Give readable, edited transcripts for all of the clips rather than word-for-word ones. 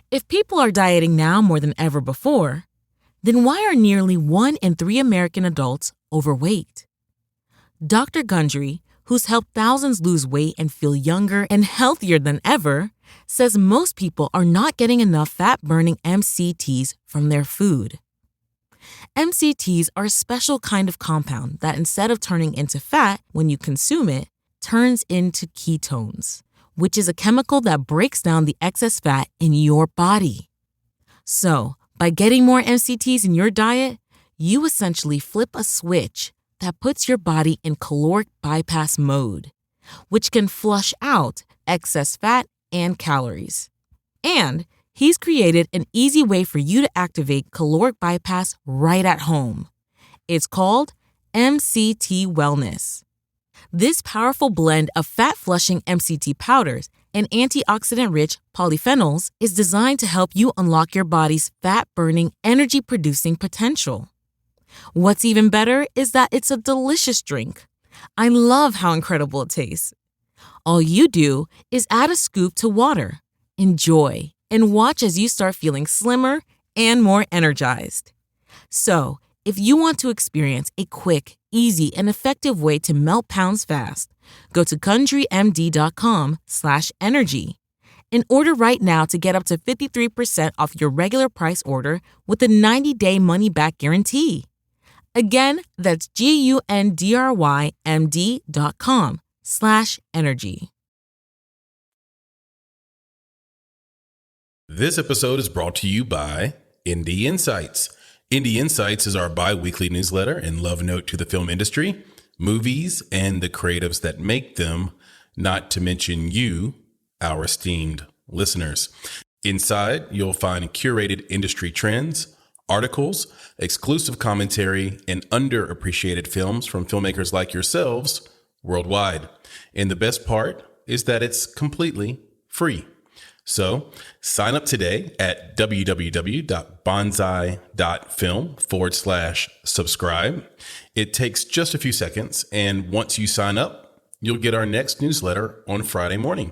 If people are dieting now more than ever before, then why are nearly 1 in 3 American adults overweight? Dr. Gundry, who's helped thousands lose weight and feel younger and healthier than ever, says most people are not getting enough fat-burning MCTs from their food. MCTs are a special kind of compound that instead of turning into fat when you consume it, turns into ketones, which is a chemical that breaks down the excess fat in your body. So, by getting more MCTs in your diet, you essentially flip a switch that puts your body in caloric bypass mode, which can flush out excess fat and calories. And he's created an easy way for you to activate caloric bypass right at home. It's called MCT Wellness. This powerful blend of fat-flushing MCT powders and antioxidant-rich polyphenols is designed to help you unlock your body's fat-burning, energy-producing potential. What's even better is that it's a delicious drink. I love how incredible it tastes. All you do is add a scoop to water, enjoy, and watch as you start feeling slimmer and more energized. So, if you want to experience a quick, easy, and effective way to melt pounds fast, go to GundryMD.com/energy and order right now to get up to 53% off your regular price order with a 90-day money-back guarantee. Again, that's GUNDRYMD.com/energy. This episode is brought to you by Indie Insights. Indie Insights is our bi-weekly newsletter and love note to the film industry, movies, and the creatives that make them, not to mention you, our esteemed listeners. Inside, you'll find curated industry trends, articles, exclusive commentary, and underappreciated films from filmmakers like yourselves worldwide. And the best part is that it's completely free. So sign up today at www.bonsai.film/subscribe. It takes just a few seconds. And once you sign up, you'll get our next newsletter on Friday morning.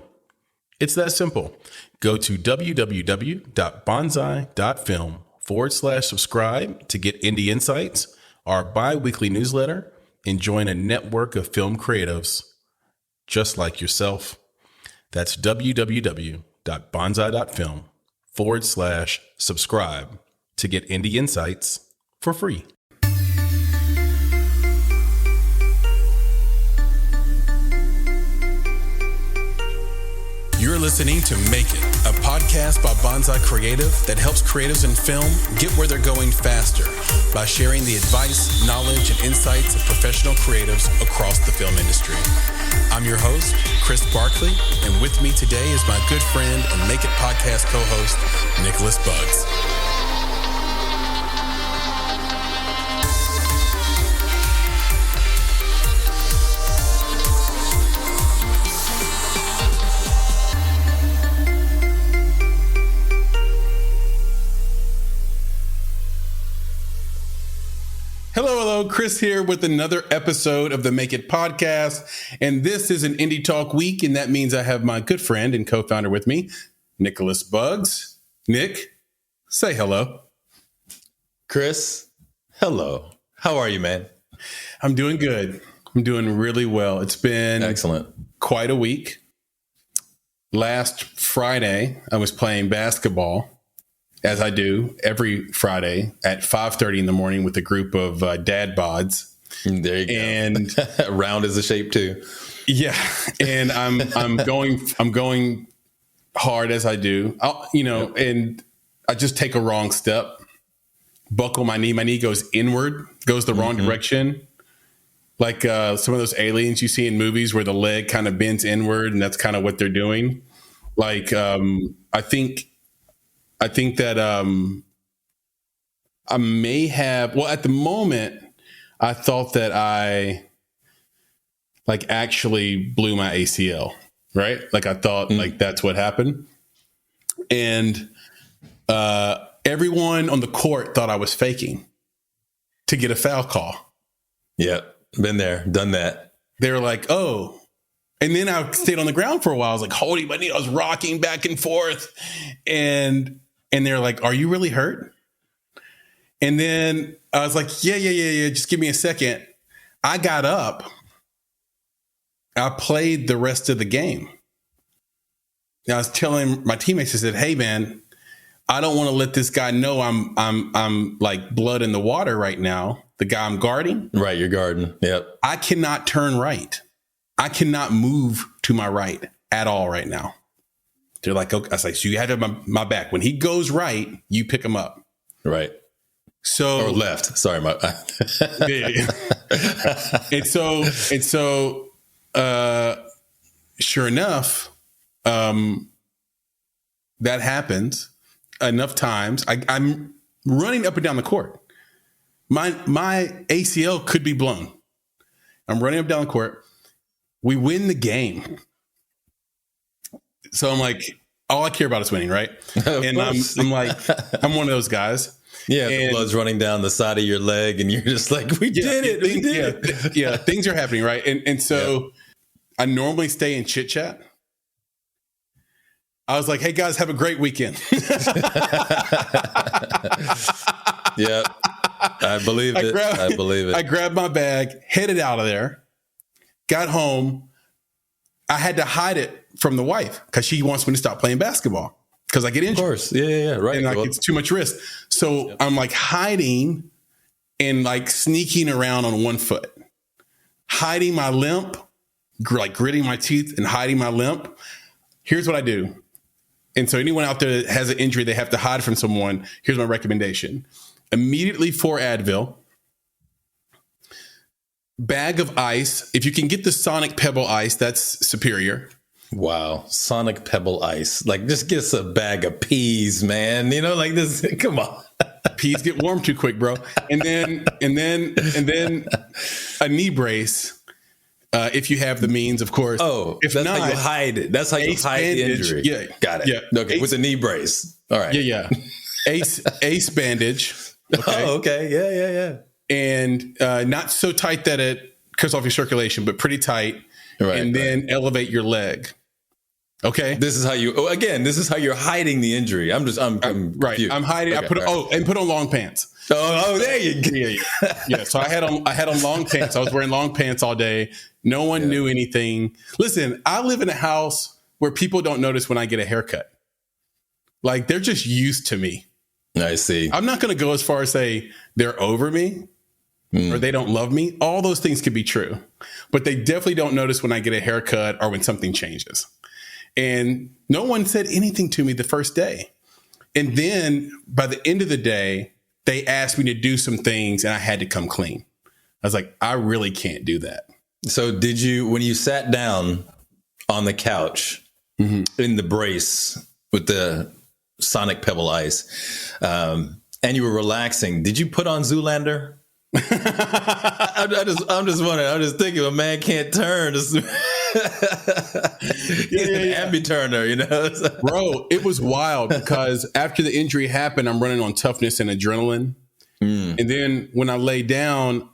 It's that simple. Go to www.bonsai.film/subscribe to get Indie Insights, our bi-weekly newsletter, and join a network of film creatives just like yourself. That's www.bonsai.film/subscribe to get Indie Insights for free. You're listening to Make It, a podcast by Bonsai Creative that helps creatives in film get where they're going faster by sharing the advice, knowledge, and insights of professional creatives across the film industry. I'm your host, Chris Barkley, and with me today is my good friend and Make It podcast co-host, Nicholas Buggs. Hello, Chris here with another episode of the Make It podcast. And this is an Indie Talk week, and that means I have my good friend and co-founder with me, Nicholas Buggs. Nick, say hello. Chris, hello. How are you, man? I'm doing good. I'm doing really well. It's been excellent. Quite a week. Last Friday, I was playing basketball, as I do every Friday at 5:30 in the morning with a group of dad bods. There you go. And round is a shape too. Yeah, and I'm going hard as I do. And I just take a wrong step, buckle my knee. My knee goes inward, goes the wrong direction. Like some of those aliens you see in movies where the leg kind of bends inward, and that's kind of what they're doing. Like I think that I may have, well, at the moment, I thought that I actually blew my ACL, right? Like I thought like that's what happened. And everyone on the court thought I was faking to get a foul call. Yeah, been there, done that. They were like, oh. And then I stayed on the ground for a while. I was like holding my knee. I was rocking back and forth. And And they're like, are you really hurt? And then I was like, yeah. Just give me a second. I got up. I played the rest of the game. And I was telling my teammates, I said, hey man, I don't want to let this guy know I'm like blood in the water right now. The guy I'm guarding. Right, you're guarding. Yep. I cannot turn right. I cannot move to my right at all right now. They're like, okay. I was like, so you have my back. When he goes right, you pick him up. Right. So or left. Sorry, my. Yeah. And so, sure enough, that happens enough times. I'm running up and down the court. My ACL could be blown. I'm running up and down the court. We win the game. So I'm like, all I care about is winning, right? And I'm like, I'm one of those guys. Yeah, the blood's running down the side of your leg, and you're just like, we did it. Yeah, things are happening, right? And so I normally stay in chit chat. I was like, hey guys, have a great weekend. Yeah, I believe it. I believe it. I grabbed my bag, headed out of there, got home. I had to hide it from the wife because she wants me to stop playing basketball because I get injured. Of course. Yeah, right. And like, it's too much risk. So I'm like hiding and like sneaking around on one foot, hiding my limp, like gritting my teeth and hiding my limp. Here's what I do. And so anyone out there that has an injury, they have to hide from someone. Here's my recommendation. Immediately for Advil, bag of ice. If you can get the Sonic Pebble ice, that's superior. Wow. Sonic Pebble ice. Like, just get us a bag of peas, man. You know, like this. Come on. Peas get warm too quick, bro. And then a knee brace. If you have the means, of course. Oh, if that's not, how you hide it. That's how you hide bandage, the injury. Yeah. Got it. Yeah. Okay. With a knee brace. All right. Yeah. Ace bandage. Okay. Oh, okay. Yeah. And not so tight that it cuts off your circulation, but pretty tight. Right, and then elevate your leg. Okay. This is how you're hiding the injury. I'm right. I'm hiding. Okay, I put on long pants. Oh, there you go. Yeah. So I had on long pants. I was wearing long pants all day. No one knew anything. Listen, I live in a house where people don't notice when I get a haircut. Like, they're just used to me. I see. I'm not going to go as far as say they're over me or they don't love me. All those things could be true, but they definitely don't notice when I get a haircut or when something changes. And no one said anything to me the first day. And then by the end of the day, they asked me to do some things and I had to come clean. I was like, I really can't do that. So did you, when you sat down on the couch in the brace with the Sonic Pebble ice, and you were relaxing, did you put on Zoolander? I'm just wondering. I'm just thinking, a man can't turn. He's an ambi-turner, you know? Bro, it was wild because after the injury happened, I'm running on toughness and adrenaline. And then when I lay down,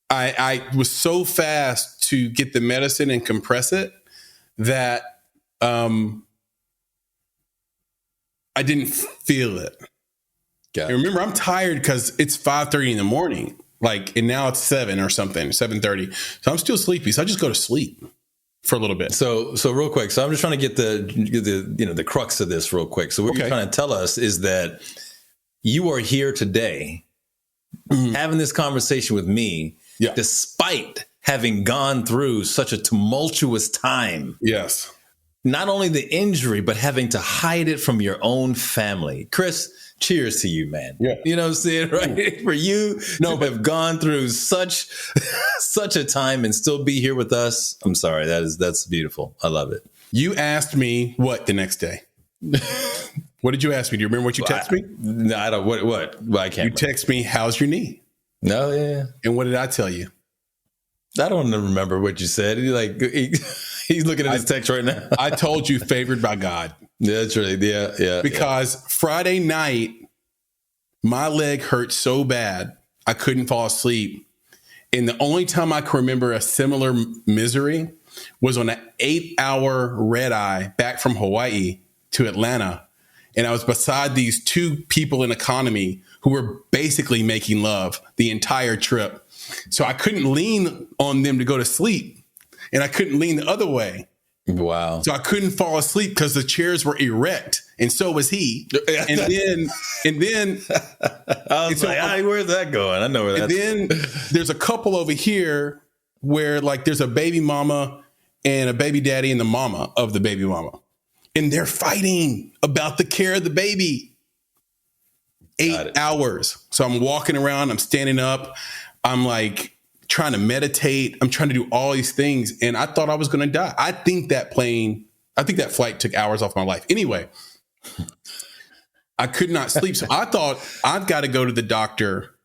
I was so fast to get the medicine and compress it that I didn't feel it. And remember, I'm tired because it's 5:30 in the morning, and now it's 7 or something, 7:30. So I'm still sleepy. So I just go to sleep for a little bit. So real quick. So I'm just trying to get the crux of this real quick. So what you're trying to tell us is that you are here today having this conversation with me, despite having gone through such a tumultuous time. Yes. Not only the injury, but having to hide it from your own family. Chris, cheers to you, man. Yeah. You know what I'm saying? Right? For you to have gone through such a time and still be here with us. I'm sorry. That's beautiful. I love it. You asked me what the next day? What did you ask me? Do you remember what you texted me? No, I don't. What? Well, I can't. You text me, how's your knee? No, yeah. And what did I tell you? I don't remember what you said. He's looking at his text right now. I told you, favored by God. Yeah, that's right. Yeah. Because Friday night, my leg hurt so bad, I couldn't fall asleep. And the only time I can remember a similar misery was on an 8-hour red eye back from Hawaii to Atlanta. And I was beside these two people in economy who were basically making love the entire trip. So I couldn't lean on them to go to sleep, and I couldn't lean the other way. Wow. So I couldn't fall asleep because the chairs were erect, and so was he. And then I was like, where's that going? I know where that's going. And then there's a couple over here where like there's a baby mama and a baby daddy and the mama of the baby mama. And they're fighting about the care of the baby. 8 hours. So I'm walking around, I'm standing up, I'm like trying to meditate, I'm trying to do all these things. And I thought I was going to die. I think that flight took hours off my life. Anyway, I could not sleep. So I thought I've got to go to the doctor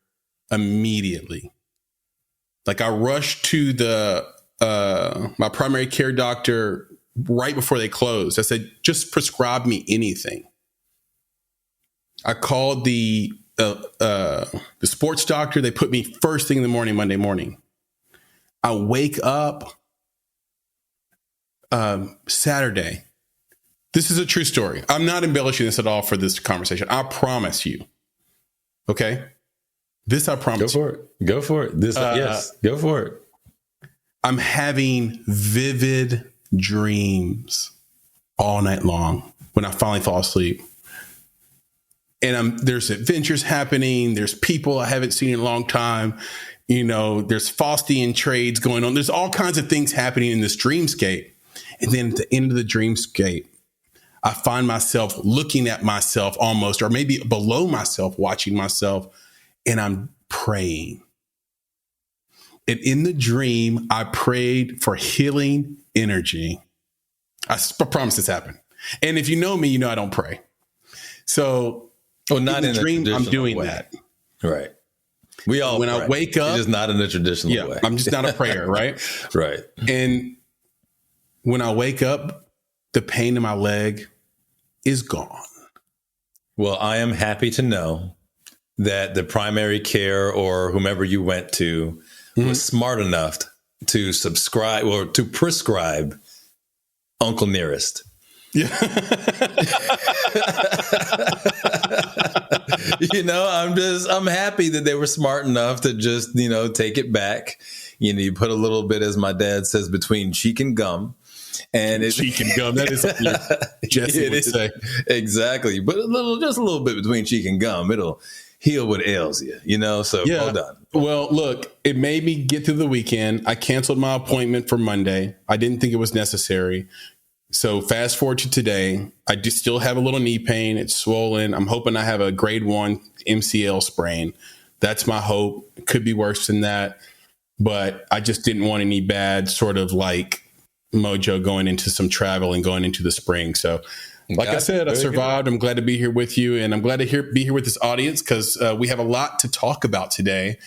immediately. Like I rushed to my primary care doctor right before they closed. I said, just prescribe me anything. I called the sports doctor. They put me first thing in the morning, Monday morning. I wake up Saturday. This is a true story. I'm not embellishing this at all for this conversation. I promise you. Okay? This I promise. Go for it. Go for it. Yes, go for it. I'm having vivid dreams all night long when I finally fall asleep. And there's adventures happening. There's people I haven't seen in a long time. You know, there's Faustian trades going on. There's all kinds of things happening in this dreamscape. And then at the end of the dreamscape, I find myself looking at myself almost, or maybe below myself, watching myself, and I'm praying. And in the dream, I prayed for healing energy. I promise this happened. And if you know me, you know I don't pray. So not in the dream, I'm doing way. that. Right. We all when pray. I wake up, just not in the traditional way. I'm just not a prayer, right? Right. And when I wake up, the pain in my leg is gone. Well, I am happy to know that the primary care or whomever you went to was smart enough to subscribe or to prescribe Uncle Nearest. Yeah. I'm happy that they were smart enough to just, take it back. You put a little bit, as my dad says, between cheek and gum. And cheek and gum. That is what Jesse would say. Exactly. But just a little bit between cheek and gum. It'll heal what ails you, So well done. Well, look, it made me get through the weekend. I canceled my appointment for Monday. I didn't think it was necessary. So fast forward to today, I do still have a little knee pain. It's swollen. I'm hoping I have a grade 1 MCL sprain. That's my hope. It could be worse than that. But I just didn't want any bad sort of like mojo going into some travel and going into the spring. So like I said, I survived. I'm glad to be here with you. And I'm glad to be here with this audience because we have a lot to talk about today.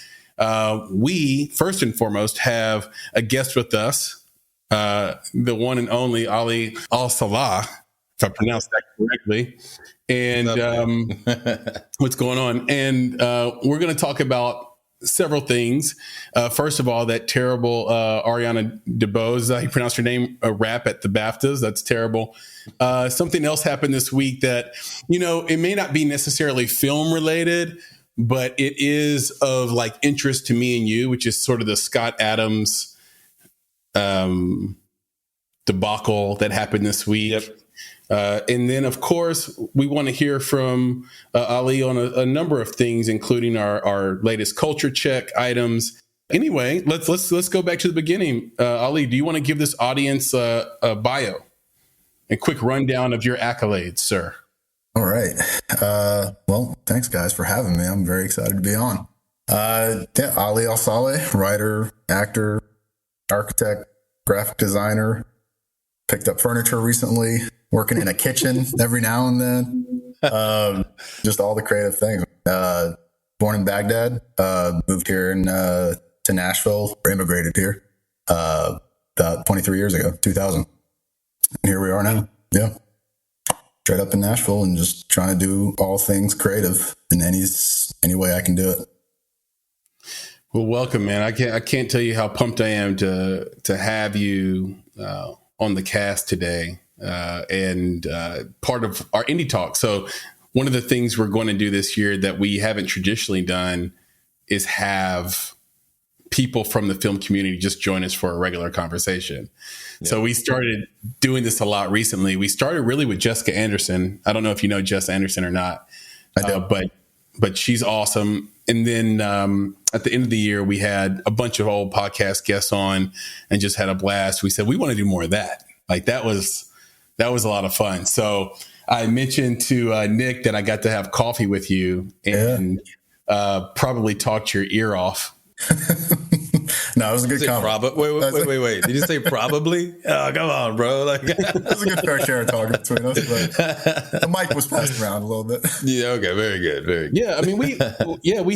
We, first and foremost, have a guest with us. The one and only Ali Alsaleh, if I pronounced that correctly. And what's going on? And we're going to talk about several things. First of all, that terrible Ariana DeBose, is that how you pronounce her name, a rap at the BAFTAs. That's terrible. Something else happened this week that, it may not be necessarily film related, but it is of like interest to me and you, which is sort of the Scott Adams debacle that happened this week. Yep. And then, of course, we want to hear from Ali on a number of things, including our latest culture check items. Anyway, let's go back to the beginning. Ali, do you want to give this audience a bio, a quick rundown of your accolades, sir? All right. Well, thanks, guys, for having me. I'm very excited to be on. Ali Alsaleh, writer, actor, architect, graphic designer, picked up furniture recently, working in a kitchen every now and then. Just all the creative things. Born in Baghdad, moved here to Nashville, or immigrated here about 23 years ago, 2000. And here we are now. Yeah. Straight up in Nashville and just trying to do all things creative in any way I can do it. Well, welcome, man. I can't tell you how pumped I am to have you on the cast today. and part of our indie talk. So one of the things we're going to do this year that we haven't traditionally done is have people from the film community just join us for a regular conversation. Yeah. So we started doing this a lot recently. We started really with Jessica Anderson. I don't know if you know Jess Anderson or not, I do. But she's awesome. And then at the end of the year, we had a bunch of old podcast guests on and just had a blast. We said, we want to do more of that. Like that was a lot of fun. So I mentioned to Nick that I got to have coffee with you and probably talked your ear off. No, it was a good comment. Wait. Did you say probably? Oh, come on, bro. Like that's a good fair share of talking between us, but the mic was passed around a little bit. Yeah, okay, very good, very good. Yeah, I mean we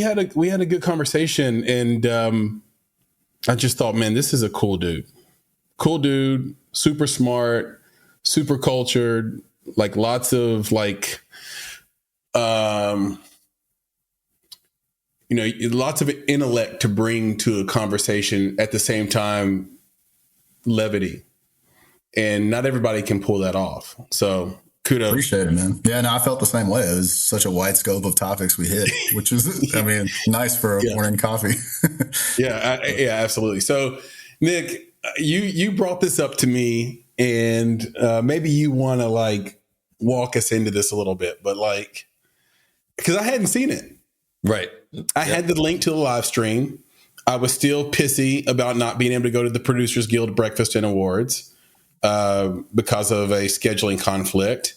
had a good conversation, and I just thought, man, this is a cool dude, super smart, super cultured, like lots of like lots of intellect to bring to a conversation, at the same time, levity. And not everybody can pull that off. So kudos. Appreciate it, man. Yeah, no, I felt the same way. It was such a wide scope of topics we hit, which is, I mean, nice for a morning coffee. Yeah, absolutely. So Nick, you brought this up to me, and maybe you want to like walk us into this a little bit, but like, because I hadn't seen it. Right. I had the link to the live stream. I was still pissy about not being able to go to the Producers Guild Breakfast and Awards because of a scheduling conflict.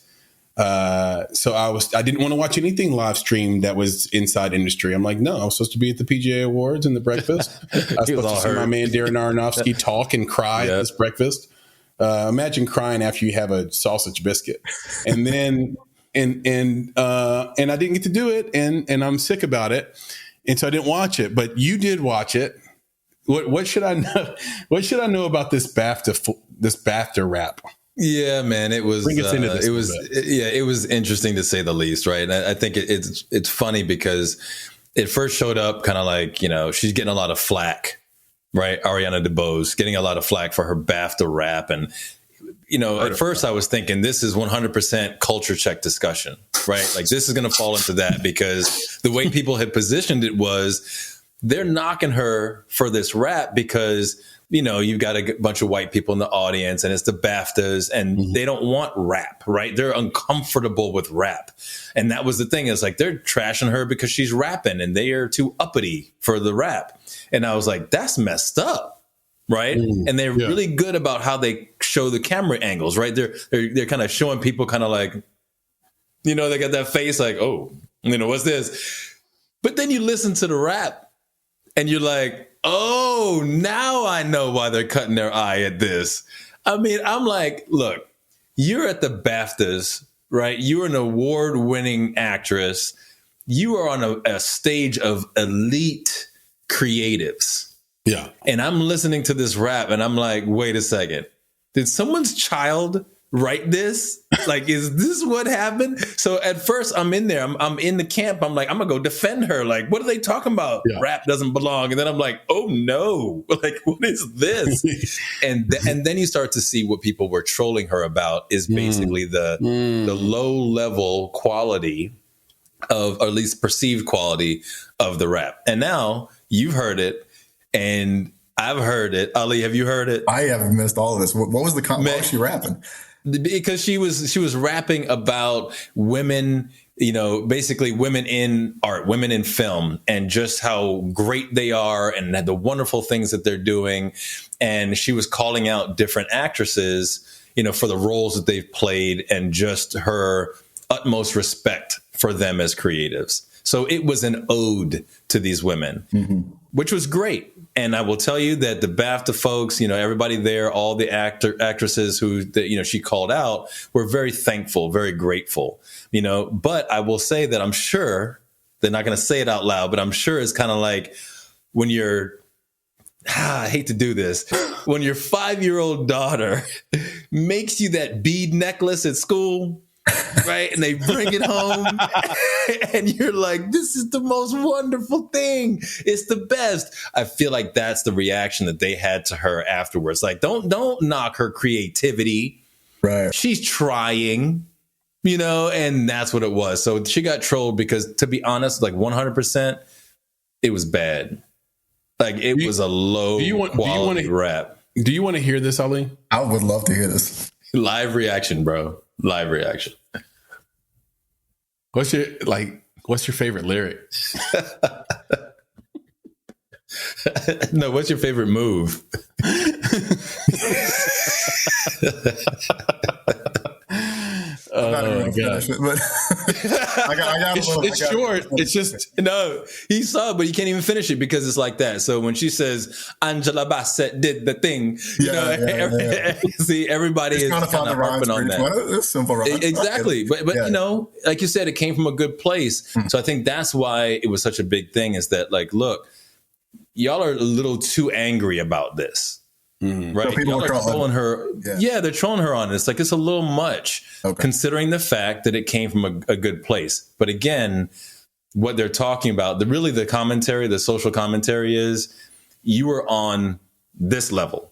So I didn't want to watch anything live stream that was inside industry. I'm like, no, I was supposed to be at the PGA Awards and the breakfast. I was supposed to see my man Darren Aronofsky talk and cry at this breakfast. Imagine crying after you have a sausage biscuit. And then and I didn't get to do it, and I'm sick about it. And so I didn't watch it, but you did watch it. What should I know? What should I know about this BAFTA rap? Yeah, man, it was. Bring us into this. It was interesting to say the least, right? And I think it's funny because it first showed up kind of like, she's getting a lot of flack, right? Ariana DeBose getting a lot of flack for her BAFTA rap, and at first I was thinking this is 100% culture check discussion, right? Like this is going to fall into that because the way people had positioned it was they're knocking her for this rap because, you've got a bunch of white people in the audience and it's the BAFTAs and they don't want rap, right? They're uncomfortable with rap. And that was the thing, is like they're trashing her because she's rapping and they are too uppity for the rap. And I was like, that's messed up. Right. And they're really good about how they show the camera angles. Right. They're kind of showing people kind of like, they got that face like, oh, what's this? But then you listen to the rap and you're like, oh, now I know why they're cutting their eye at this. I mean, I'm like, look, you're at the BAFTAs, right? You're an award-winning actress. You are on a stage of elite creatives. Yeah. And I'm listening to this rap and I'm like, wait a second. Did someone's child write this? Like, is this what happened? So at first I'm in there. I'm in the camp. I'm like, I'm going to go defend her. Like, what are they talking about? Yeah. Rap doesn't belong. And then I'm like, oh no, like, what is this? and then you start to see what people were trolling her about is basically the low level quality of, or at least perceived quality of the rap. And now you've heard it. And I've heard it. Ali, have you heard it? I haven't missed all of this. What was the comment? Why was she rapping? Because she was rapping about women, basically women in art, women in film, and just how great they are and the wonderful things that they're doing. And she was calling out different actresses, for the roles that they've played and just her utmost respect for them as creatives. So it was an ode to these women, which was great. And I will tell you that the BAFTA folks, everybody there, all the actresses who, she called out were very thankful, very grateful, but I will say that I'm sure they're not going to say it out loud, but I'm sure it's kind of like when I hate to do this, when your 5-year-old daughter makes you that bead necklace at school, right? And they bring it home and you're like, this is the most wonderful thing. It's the best. I feel like that's the reaction that they had to her afterwards. Like, don't knock her creativity. Right. She's trying, and that's what it was. So she got trolled because, to be honest, like 100%, it was bad. Like it was a low quality rap. Do you want to hear this, Ali? I would love to hear this. Live reaction, bro. Live reaction. What's your favorite lyric? No, what's your favorite move? Oh my God. But I got it's short. It's just no. He saw it, but he can't even finish it because it's like that. So when she says Angela Bassett did the thing, see, everybody is kind of harping on that. It's simple rhymes. Exactly, but like you said, it came from a good place. So I think that's why it was such a big thing. Is that like, look, y'all are a little too angry about this. Right. So people are trolling her. Yeah, they're trolling her on it. It's like, it's a little much considering the fact that it came from a good place. But again, what they're talking about, the commentary, the social commentary is you were on this level.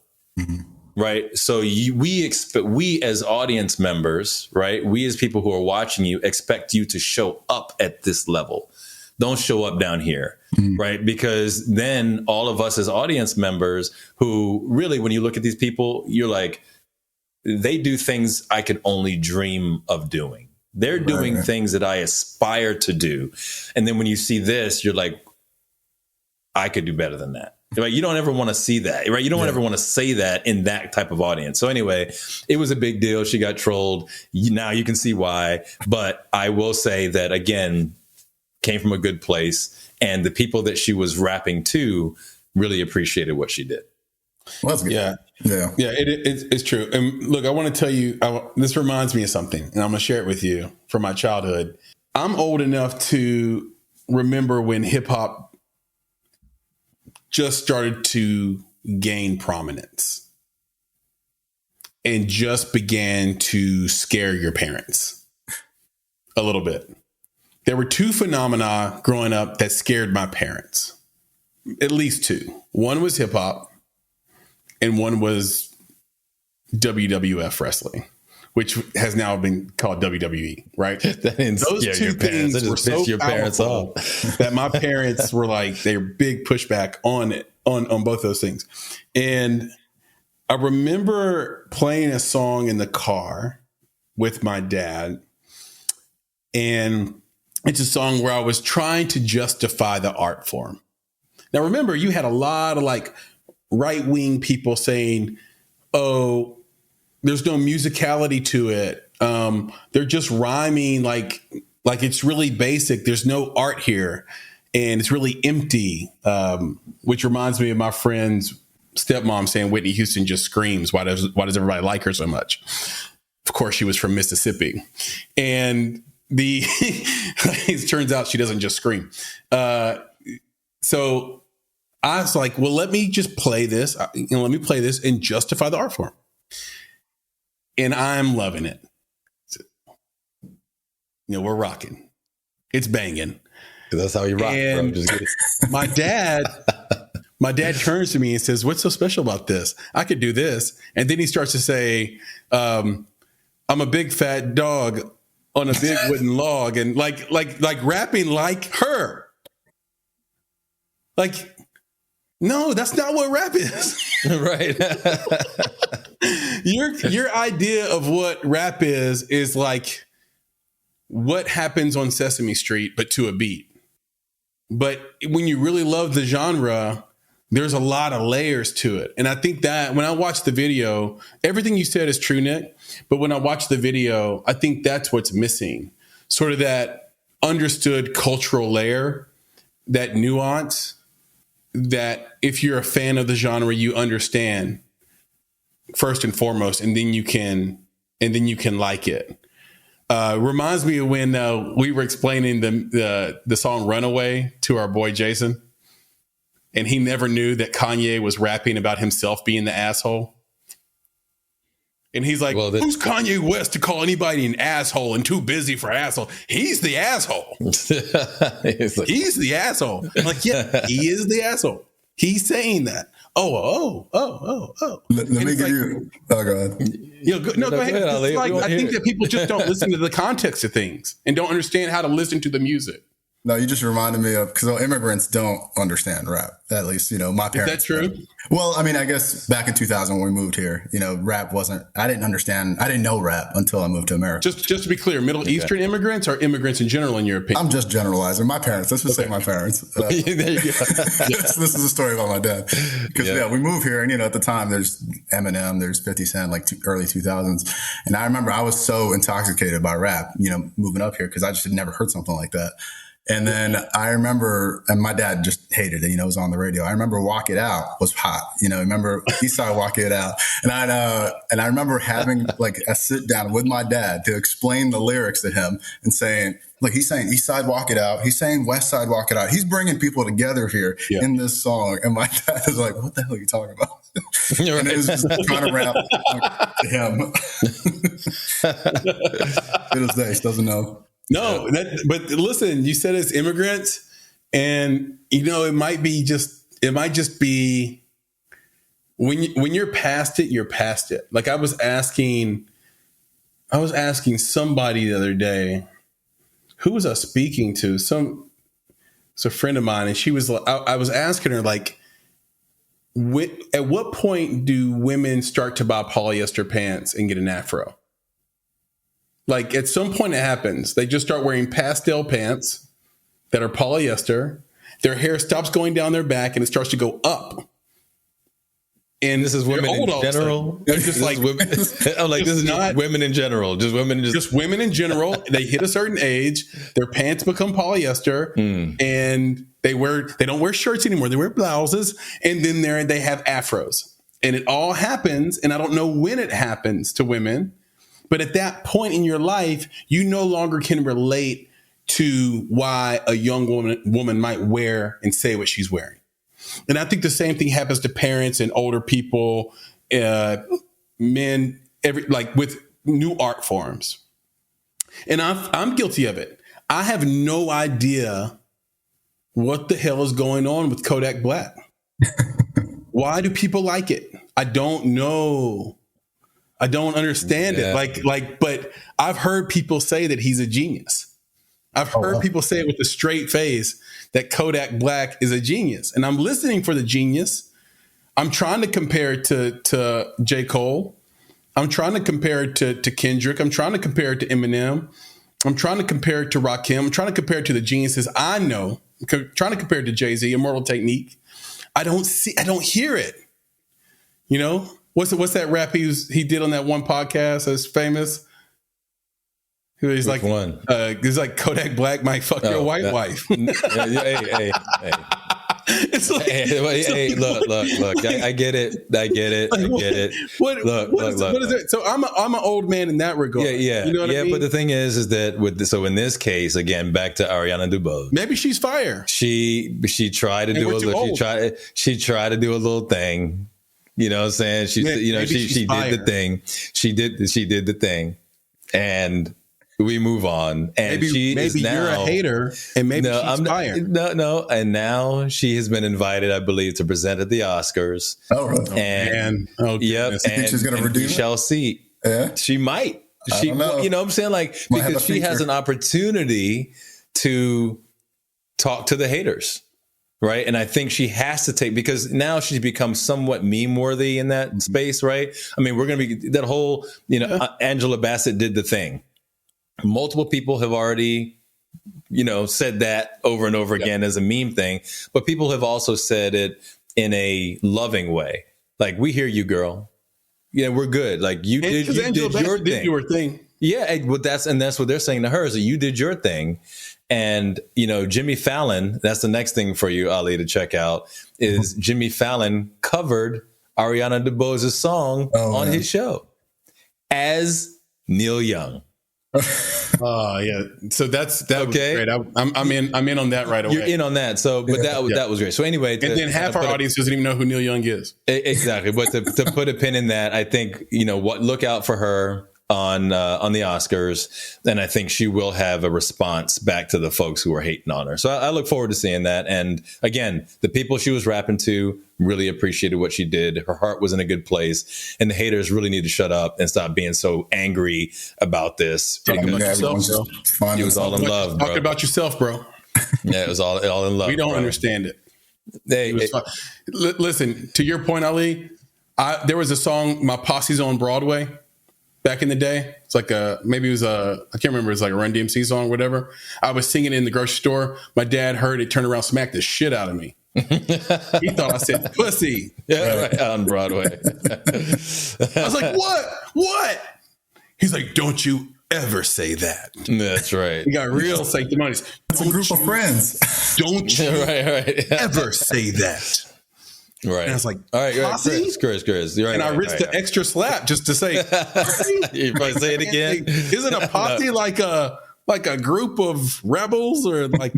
Right. So we as audience members, right, we as people who are watching you expect you to show up at this level. Don't show up down here. Right. Because then all of us as audience members who really, when you look at these people, you're like, they do things I could only dream of doing. They're doing things that I aspire to do. And then when you see this, you're like, I could do better than that. Right? You don't ever want to see that. Right. You don't ever want to say that in that type of audience. So anyway, it was a big deal. She got trolled. Now you can see why. But I will say that, again, came from a good place. And the people that she was rapping to really appreciated what she did. Well, that's good. Yeah. It's true. And look, I want to tell you, this reminds me of something, and I'm going to share it with you from my childhood. I'm old enough to remember when hip hop just started to gain prominence and just began to scare your parents a little bit. There were two phenomena growing up that scared my parents, at least two. One was hip hop and one was WWF wrestling, which has now been called WWE, right? Those two things were so powerful that my parents were like, they're big pushback on it, on both those things. And I remember playing a song in the car with my dad, and it's a song where I was trying to justify the art form. Now, remember, you had a lot of like right-wing people saying, oh, there's no musicality to it. They're just rhyming like it's really basic. There's no art here. And it's really empty, which reminds me of my friend's stepmom saying Whitney Houston just screams. Why does everybody like her so much? Of course, she was from Mississippi. And it turns out she doesn't just scream. So I was like, well, let me just play this. Let me play this and justify the art form. And I'm loving it. We're rocking. It's banging. That's how you rock, and bro. Just get it. My dad turns to me and says, what's so special about this? I could do this. And then he starts to say, I'm a big fat dog on a big wooden log, and like rapping like her. Like, no, that's not what rap is. Right. Your idea of what rap is like what happens on Sesame Street, but to a beat. But when you really love the genre, there's a lot of layers to it. And I think that when I watched the video, everything you said is true, Nick. But when I watched the video, I think that's what's missing. Sort of that understood cultural layer, that nuance, that if you're a fan of the genre, you understand first and foremost, and then you can like it. Reminds me of when we were explaining the song Runaway to our boy Jason, and he never knew that Kanye was rapping about himself being the asshole. And he's like, who's Kanye West to call anybody an asshole and too busy for asshole? He's the asshole. He's the asshole. I'm like, yeah, he is the asshole. He's saying that. Let me give you. Oh, go ahead. Go ahead. Ali. I think that people just don't listen to the context of things and don't understand how to listen to the music. No, you just reminded me of, because immigrants don't understand rap. At least, my parents. Is that true? Well, I mean, I guess back in 2000 when we moved here, rap wasn't, I didn't know rap until I moved to America. Just to be clear, Middle Eastern immigrants or immigrants in general, in your opinion? I'm just generalizing. My parents, let's just say my parents. There you go. This is a story about my dad. Because, we moved here, and, at the time, there's Eminem, there's 50 Cent, like early 2000s. And I remember I was so intoxicated by rap, moving up here, because I just had never heard something like that. And then I remember, and my dad just hated it, it was on the radio. I remember Walk It Out was hot, remember Eastside Walk It Out. And I remember having like a sit down with my dad to explain the lyrics to him and saying, like, he's saying Eastside Walk It Out. He's saying Westside Walk It Out. He's bringing people together here in this song. And my dad is like, what the hell are you talking about? And it was just trying to rap to him. To this day, he doesn't know. No, but listen, you said it's immigrants, and it might just be when you're past it, you're past it. Like I was asking somebody the other day, who was I speaking to? It's a friend of mine, and she was. I was asking her, like, at what point do women start to buy polyester pants and get an afro? Like at some point it happens. They just start wearing pastel pants that are polyester. Their hair stops going down their back and it starts to go up. And this is women in general. They're just like women. I'm like, this is not women in general. Just women. Just women in general. They hit a certain age. Their pants become polyester, and they don't wear shirts anymore. They wear blouses, and then they have afros. And it all happens. And I don't know when it happens to women. But at that point in your life, you no longer can relate to why a young woman might wear and say what she's wearing. And I think the same thing happens to parents and older people, men, with new art forms. And I'm guilty of it. I have no idea what the hell is going on with Kodak Black. Why do people like it? I don't know. I don't understand it. But I've heard people say that he's a genius. I've heard people say it with a straight face that Kodak Black is a genius. And I'm listening for the genius. I'm trying to compare it to J. Cole. I'm trying to compare it to Kendrick. I'm trying to compare it to Eminem. I'm trying to compare it to Rakim. I'm trying to compare it to the geniuses I know. I'm trying to compare it to Jay-Z, Immortal Technique. I don't hear it. What's that rap he did on that one podcast that's famous? He's like one. He's like Kodak Black might fuck your white wife. Hey. It's like, hey, look. I get it. What is it? So I'm an old man in that regard. Yeah. You know what I mean? But the thing is that in this case, again, back to Ariana DeBose. Maybe she's fire. She tried to do a little. She tried to do a little thing. You know what I'm saying? She did the thing. She did the thing, and we move on. And maybe you're a hater, and maybe she's fired. No. And now she has been invited, I believe, to present at the Oscars. Oh, really? And you think she's going to redeem? We shall see. Yeah, she might. I don't know. You know what I'm saying? Like, because she has an opportunity to talk to the haters. Right. And I think she has to because now she's become somewhat meme worthy in that space. Right. I mean, we're going to be that whole, Angela Bassett did the thing. Multiple people have already, said that over and over again as a meme thing. But people have also said it in a loving way. Like, we hear you, girl. Yeah, we're good. Like, you did your thing. Yeah. That's what they're saying to her is that you did your thing. And, Jimmy Fallon, that's the next thing for you, Ali, to check out, is Jimmy Fallon covered Ariana DeBose's song on his show as Neil Young. Oh, yeah. So that okay. was great. I'm in on that right away. You're in on that. So, but that was great. So anyway. And then half our audience doesn't even know who Neil Young is. Exactly. But to put a pin in that, I think, look out for her. on the Oscars, and I think she will have a response back to the folks who are hating on her. So I look forward to seeing that. And again, the people she was rapping to really appreciated what she did. Her heart was in a good place, and the haters really need to shut up and stop being so angry about this. Talking about yourself, bro. It was all in love, bro. Talking about yourself, bro. Yeah, it was all in love. We don't understand it. Listen, to your point, Ali, there was a song, My Posse's on Broadway, back in the day. It's like maybe it was I can't remember, it's like a Run DMC song or whatever. I was singing it in the grocery store. My dad heard it, turned around, smacked the shit out of me. He thought I said pussy. Yeah, right, on Broadway. I was like, what? He's like, don't you ever say that. That's right. He got real sanctimonious. It's a group of friends. Don't you right. ever say that. Right. And I was like, all right, Chris. You're right. And I risked an extra slap just to say, you probably say it again. Isn't a posse like a group of rebels or like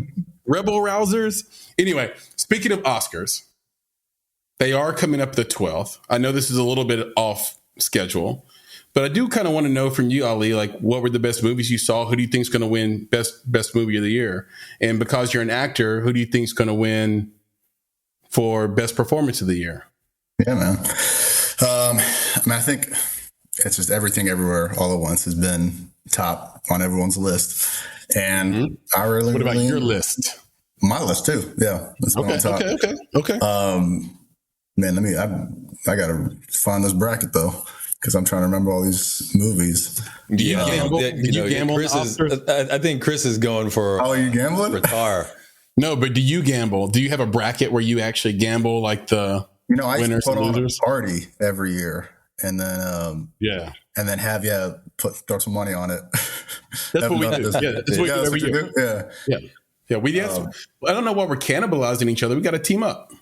rebel rousers? Anyway, speaking of Oscars, they are coming up the 12th. I know this is a little bit off schedule, but I do kind of want to know from you, Ali, like what were the best movies you saw? Who do you think is going to win best movie of the year? And because you're an actor, who do you think is going to win for best performance of the year? Yeah, man. I think it's just Everything Everywhere All at Once has been top on everyone's list. And I really, what about your list? My list too. Yeah. It's on top. Okay. Man, I got to find this bracket though, because I'm trying to remember all these movies. You gamble? I think Chris is going for. Oh, are you gambling? For Tar. No, but do you gamble? Do you have a bracket where you actually gamble like the I winners used to put and on losers? a party every year, and then and then have throw some money on it. That's what we do. Yeah, that's what we do every year. Yeah. We have. I don't know why we're cannibalizing each other. We got to team up.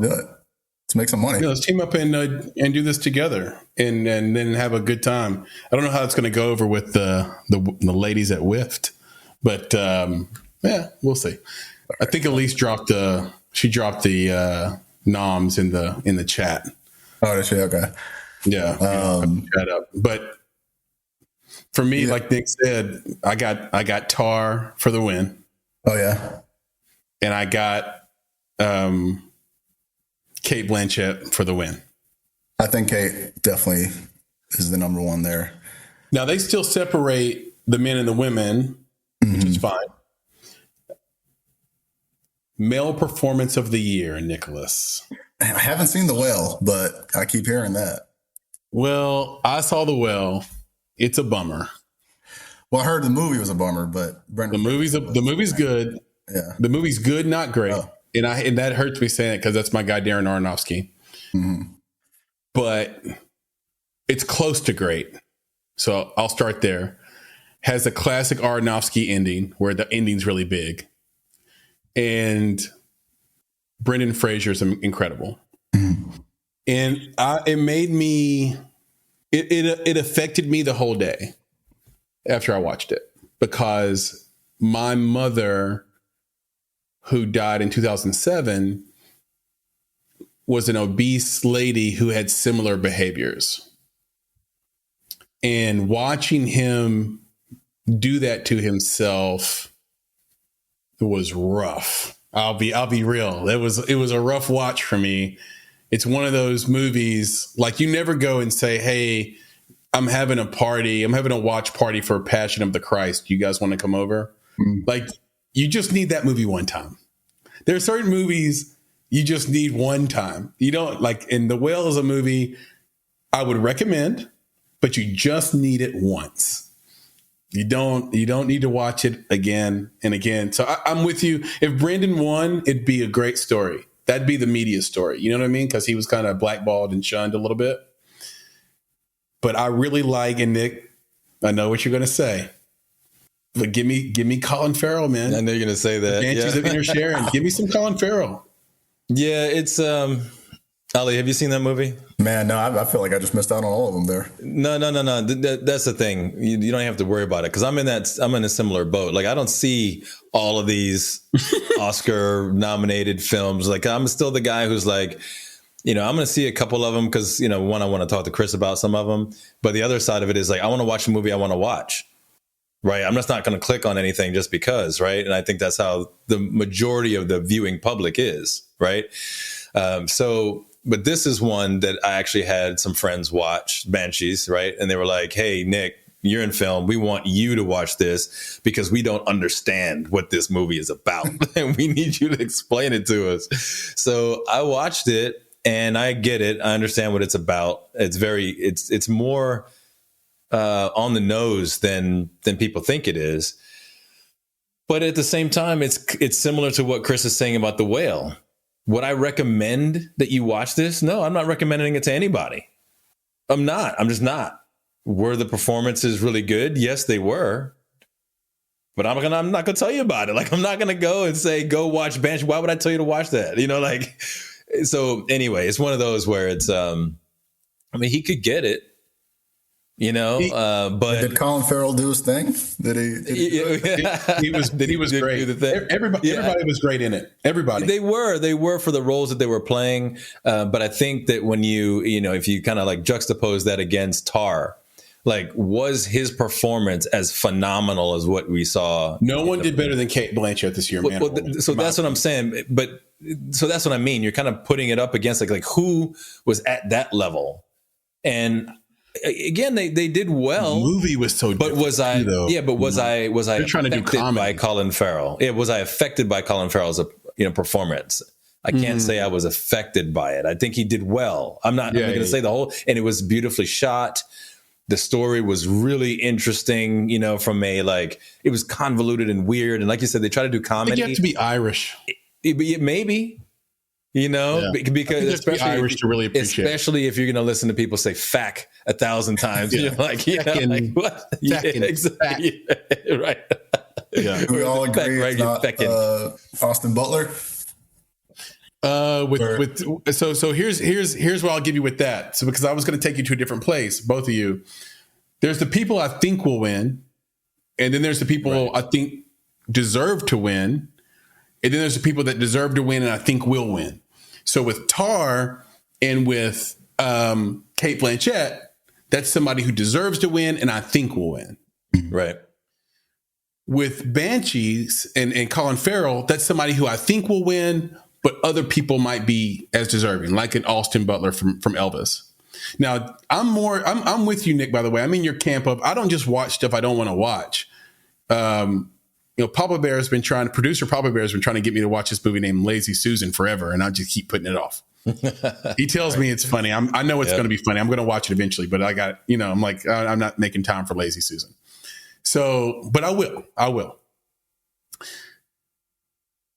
Do it. Let's make some money. Yeah, let's team up and do this together, and then have a good time. I don't know how it's going to go over with the ladies at WIFT, but we'll see. I think Elise dropped the noms in the chat. Oh, that's okay. Yeah, chat up. But for me, like Nick said, I got Tar for the win. Oh yeah, and I got Cate Blanchett for the win. I think Kate definitely is the number one there. Now they still separate the men and the women, which is fine. Male performance of the year, Nicholas. I haven't seen The Whale, but I keep hearing that. Well, I saw The Whale. It's a bummer. Well, I heard the movie was a bummer, but the movie's good. Yeah, the movie's good, not great. Oh. And that hurts me saying it because that's my guy Darren Aronofsky. Mm-hmm. But it's close to great. So I'll start there. Has a classic Aronofsky ending where the ending's really big. And Brendan Fraser's incredible. Mm-hmm. And it made me, it affected me the whole day after I watched it, because my mother, who died in 2007, was an obese lady who had similar behaviors. And watching him do that to himself was rough. I'll be real. It was a rough watch for me. It's one of those movies, like you never go and say, hey, I'm having a party. I'm having a watch party for Passion of the Christ. You guys want to come over? Mm-hmm. Like, you just need that movie one time. There are certain movies you just need one time. You don't like, and The Whale is a movie I would recommend, but you just need it once. You don't need to watch it again and again. So I'm with you. If Brandon won, it'd be a great story. That'd be the media story. You know what I mean? Because he was kind of blackballed and shunned a little bit. But I really like, and Nick, I know what you're going to say, but give me Colin Farrell, man. I know you're going to say that. Banshees of Inisherin. Give me some Colin Farrell. Yeah, it's Ali, have you seen that movie? Man, no, I feel like I just missed out on all of them there. No. That's the thing. You don't have to worry about it, because I'm in a similar boat. Like, I don't see all of these Oscar nominated films. Like, I'm still the guy who's like, I'm going to see a couple of them because, one, I want to talk to Chris about some of them. But the other side of it is like, I want to watch a movie I want to watch. Right. I'm just not going to click on anything just because. Right. And I think that's how the majority of the viewing public is. Right. But this is one that I actually had some friends watch, Banshees. Right. And they were like, hey, Nick, you're in film. We want you to watch this because we don't understand what this movie is about. And we need you to explain it to us. So I watched it and I get it. I understand what it's about. It's more on the nose than people think it is. But at the same time, it's similar to what Chris is saying about The Whale. Would I recommend that you watch this? No, I'm not recommending it to anybody. I'm not. I'm just not. Were the performances really good? Yes, they were. But I'm not going to tell you about it. Like, I'm not going to go and say, go watch Banshee. Why would I tell you to watch that? So anyway, it's one of those where it's, he could get it. But did Colin Farrell do his thing? He was great. Everybody was great in it. Everybody. They were for the roles that they were playing. But I think that when if you kind of like juxtapose that against Tar, like, was his performance as phenomenal as what we saw? No one did better than Cate Blanchett this year, man. So that's what I'm saying. But so that's what I mean. You're kind of putting it up against like who was at that level. And again, they did well. The movie was so but was I though. Yeah, but was I trying to do comedy by Colin Farrell? Yeah, was I affected by Colin Farrell's performance? I can't say I was affected by it. I think he did well. I'm not going to say the whole, and it was beautifully shot. The story was really interesting, from it was convoluted and weird. And like you said, they try to do comedy. You have to be Irish. Maybe. Because especially Irish to really appreciate, especially if you're going to listen to people say "fack" 1,000 times, you're like, what? Exactly. Yeah, right. Yeah, we all agree. Right, Austin Butler. So here's what I'll give you with that. So because I was going to take you to a different place, both of you. There's the people I think will win, and then there's the people I think deserve to win, and then there's the people that deserve to win and I think will win. So with Tar and with Cate Blanchett, that's somebody who deserves to win and I think will win. Right. With Banshees and Colin Farrell, that's somebody who I think will win, but other people might be as deserving, like an Austin Butler from Elvis. Now, I'm with you, Nick, by the way. I'm in your camp of, I don't just watch stuff I don't want to watch. Papa Bear has been producer Papa Bear has been trying to get me to watch this movie named Lazy Susan forever, and I just keep putting it off. He tells me it's funny. I know it's going to be funny. I'm going to watch it eventually, but I'm like, I'm not making time for Lazy Susan. So, but I will.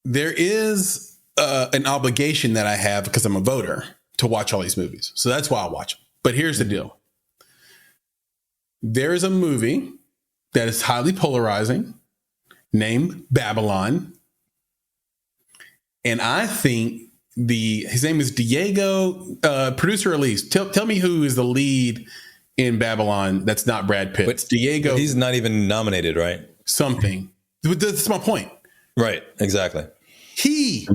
There is an obligation that I have because I'm a voter to watch all these movies. So that's why I watch them. But here's the deal. There is a movie that is highly polarizing named Babylon. And I think his name is Diego, producer Elise. Tell me who is the lead in Babylon that's not Brad Pitt. It's Diego. He's not even nominated, right? Something. That's my point. Right, exactly. He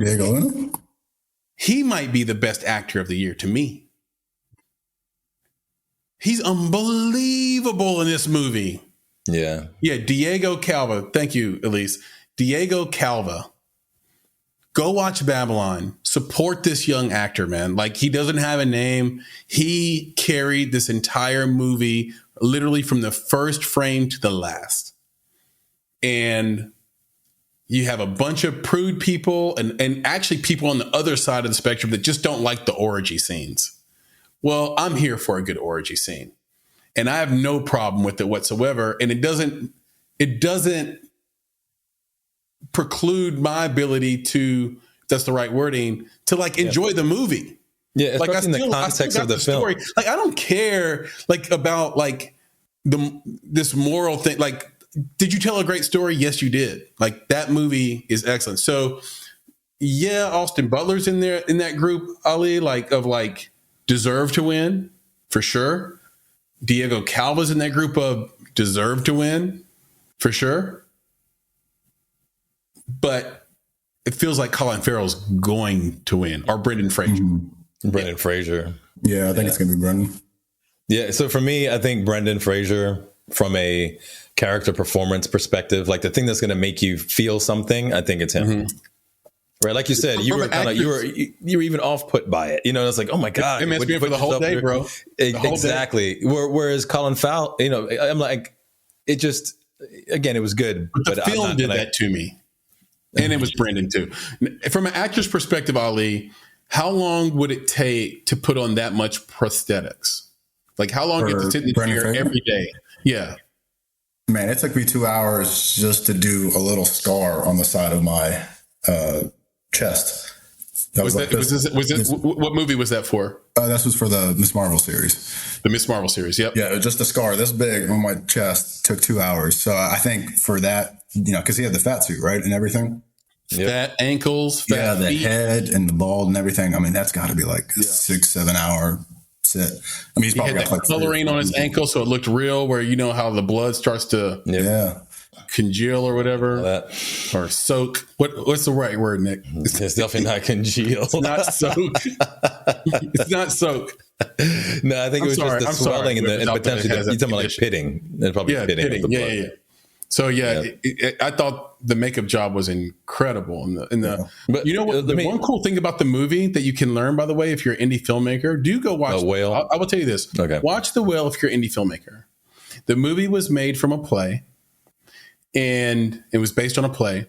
might be the best actor of the year to me. He's unbelievable in this movie. Yeah. Yeah, Diego Calva. Thank you, Elise. Diego Calva. Go watch Babylon. Support this young actor, man. Like, he doesn't have a name. He carried this entire movie literally from the first frame to the last. And you have a bunch of prude people and actually people on the other side of the spectrum that just don't like the orgy scenes. Well, I'm here for a good orgy scene. And I have no problem with it whatsoever. And it doesn't preclude my ability to, if that's the right wording, to enjoy the movie. Yeah, especially in the context of the film. Story. Like, I don't care about this moral thing. Like, did you tell a great story? Yes, you did. Like, that movie is excellent. So yeah, Austin Butler's in there in that group, Ali, deserve to win for sure. Diego Calva's in that group of deserve to win for sure. But it feels like Colin Farrell's going to win, or Brendan Fraser. Brendan Fraser. Yeah, I think it's gonna be Brendan. Yeah. So for me, I think Brendan Fraser, from a character performance perspective, like the thing that's going to make you feel something, I think it's him. Mm-hmm. Right, like you said, you were even off put by it. You know, it's like, oh my god, it makes me for the whole day, bro. Exactly. Whereas Colin Farrell, you know, I'm like, it just, again, it was good, but the film did that to me, and it was Brendan too. From an actor's perspective, Ali, how long would it take to put on that much prosthetics? Like, how long do you have to sit in the chair every day? Yeah. Man, it took me 2 hours just to do a little scar on the side of my chest. What movie was that for? This was for the Miss Marvel series. The Miss Marvel series, yep. Yeah, it was just a scar this big on my chest. Took 2 hours. So I think for that, you know, because he had the fat suit, right, and everything. Yep. Fat ankles, fat the feet. head and the bald and everything. I mean, that's got to be like a 6-7 hour sit. I mean, he's probably got like coloring on his ankle, so it looked real. Where you know how the blood starts to congeal or whatever, or soak. What's the right word, Nick? It's definitely not congeal. It's not soak. It's not soak. No, I think it was just the swelling and potentially you're talking about like pitting. Probably pitting. Yeah. So I thought the makeup job was incredible. But you know what? The one cool thing about the movie that you can learn, by the way, if you're an indie filmmaker, do go watch The Whale. I will tell you this. Okay. Watch The Whale if you're an indie filmmaker. The movie was made from a play, and it was based on a play,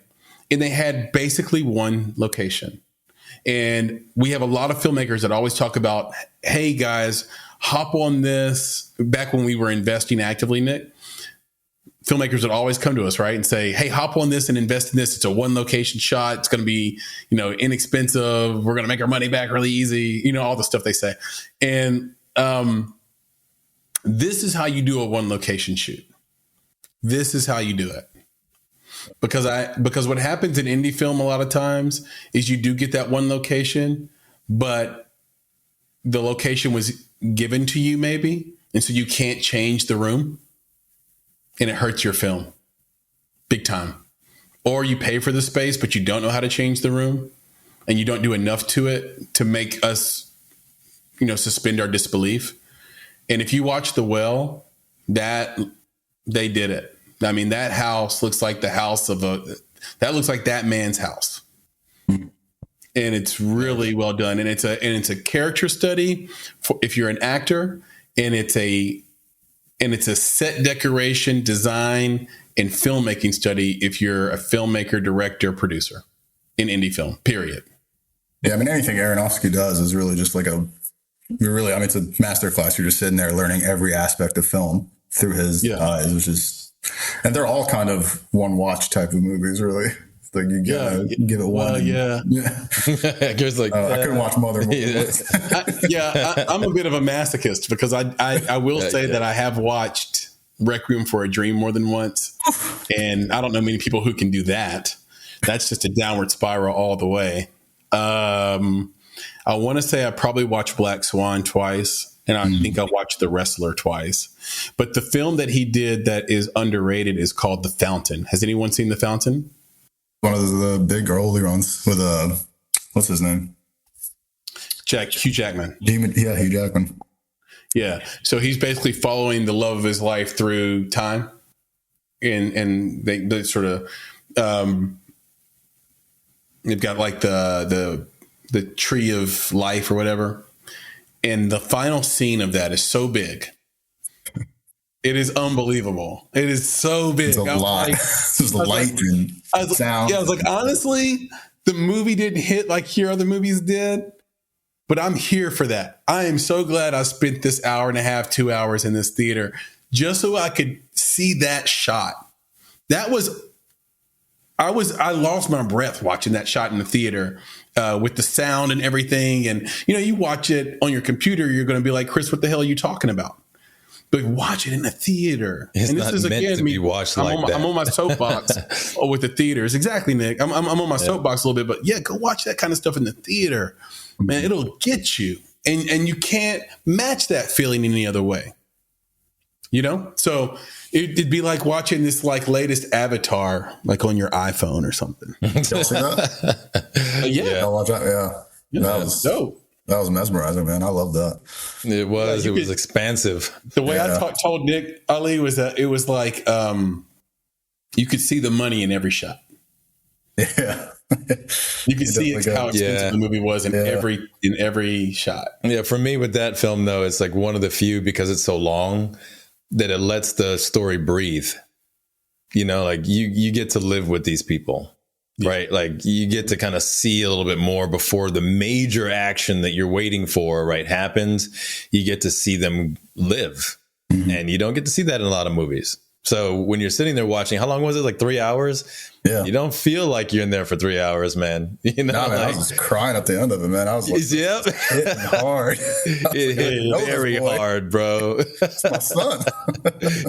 and they had basically one location. And we have a lot of filmmakers that always talk about, hey guys, hop on this. Back when we were investing actively, Nick, filmmakers would always come to us, right, and say, hey, hop on this and invest in this. It's a one location shot. It's going to be, you know, inexpensive. We're going to make our money back really easy. You know, all the stuff they say. And this is how you do a one location shoot. This is how you do it. Because what happens in indie film a lot of times is you do get that one location, but the location was given to you maybe. And so you can't change the room. And it hurts your film big time. Or you pay for the space, but you don't know how to change the room, and you don't do enough to it to make us, you know, suspend our disbelief. And if you watch The Well, that they did it. I mean, that house looks like the house that looks like that man's house. And it's really well done. And it's a character study for if you're an actor, and it's a set decoration, design, and filmmaking study if you're a filmmaker, director, producer in indie film, period. Yeah, I mean, anything Aronofsky does is really just like it's a masterclass. You're just sitting there learning every aspect of film through his eyes, which is, and they're all kind of one watch type of movies, really. Like you gotta give it one. Just like I couldn't watch Mother. I'm a bit of a masochist because I will say that I have watched Requiem for a Dream more than once, and I don't know many people who can do that. That's just a downward spiral all the way. I want to say I probably watched Black Swan twice, and I think I watched The Wrestler twice. But the film that he did that is underrated is called The Fountain. Has anyone seen The Fountain? One of the big early ones with what's his name? Hugh Jackman. Hugh Jackman. Yeah. So he's basically following the love of his life through time. And they sort of they've got like the tree of life or whatever. And the final scene of that is so big. It is unbelievable. It is so big. It's a lot. There's light and sound. Yeah, I was like, honestly, the movie didn't hit like your other movies did, but I'm here for that. I am so glad I spent this hour and a half, 2 hours in this theater just so I could see that shot. I lost my breath watching that shot in the theater with the sound and everything. And, you know, you watch it on your computer, you're going to be like, Chris, what the hell are you talking about? But watch it in the theater. It's and this not is meant again to be watched that. I'm on my soapbox with the theaters. Exactly, Nick. I'm on my soapbox a little bit, but yeah, go watch that kind of stuff in the theater. Man, it'll get you. And you can't match that feeling any other way. You know? So it'd be like watching this like latest Avatar, like on your iPhone or something. Y'all see that? Yeah. I'll watch that. Yeah. That was dope. That was mesmerizing, man. I love that. It was expansive. The way told Nick Ali was that it was like you could see the money in every shot. Yeah. You could see how expensive the movie was in every shot. Yeah, for me with that film though, it's like one of the few, because it's so long, that it lets the story breathe. You know, like you get to live with these people. Right. Like you get to kind of see a little bit more before the major action that you're waiting for, right, happens. You get to see them live. And you don't get to see that in a lot of movies. So when you're sitting there watching, how long was it? Like 3 hours? Yeah. You don't feel like you're in there for 3 hours, man. You know, man, I was just crying at the end of it, man. I was like, hitting hard. It hit very hard, bro. It's my son.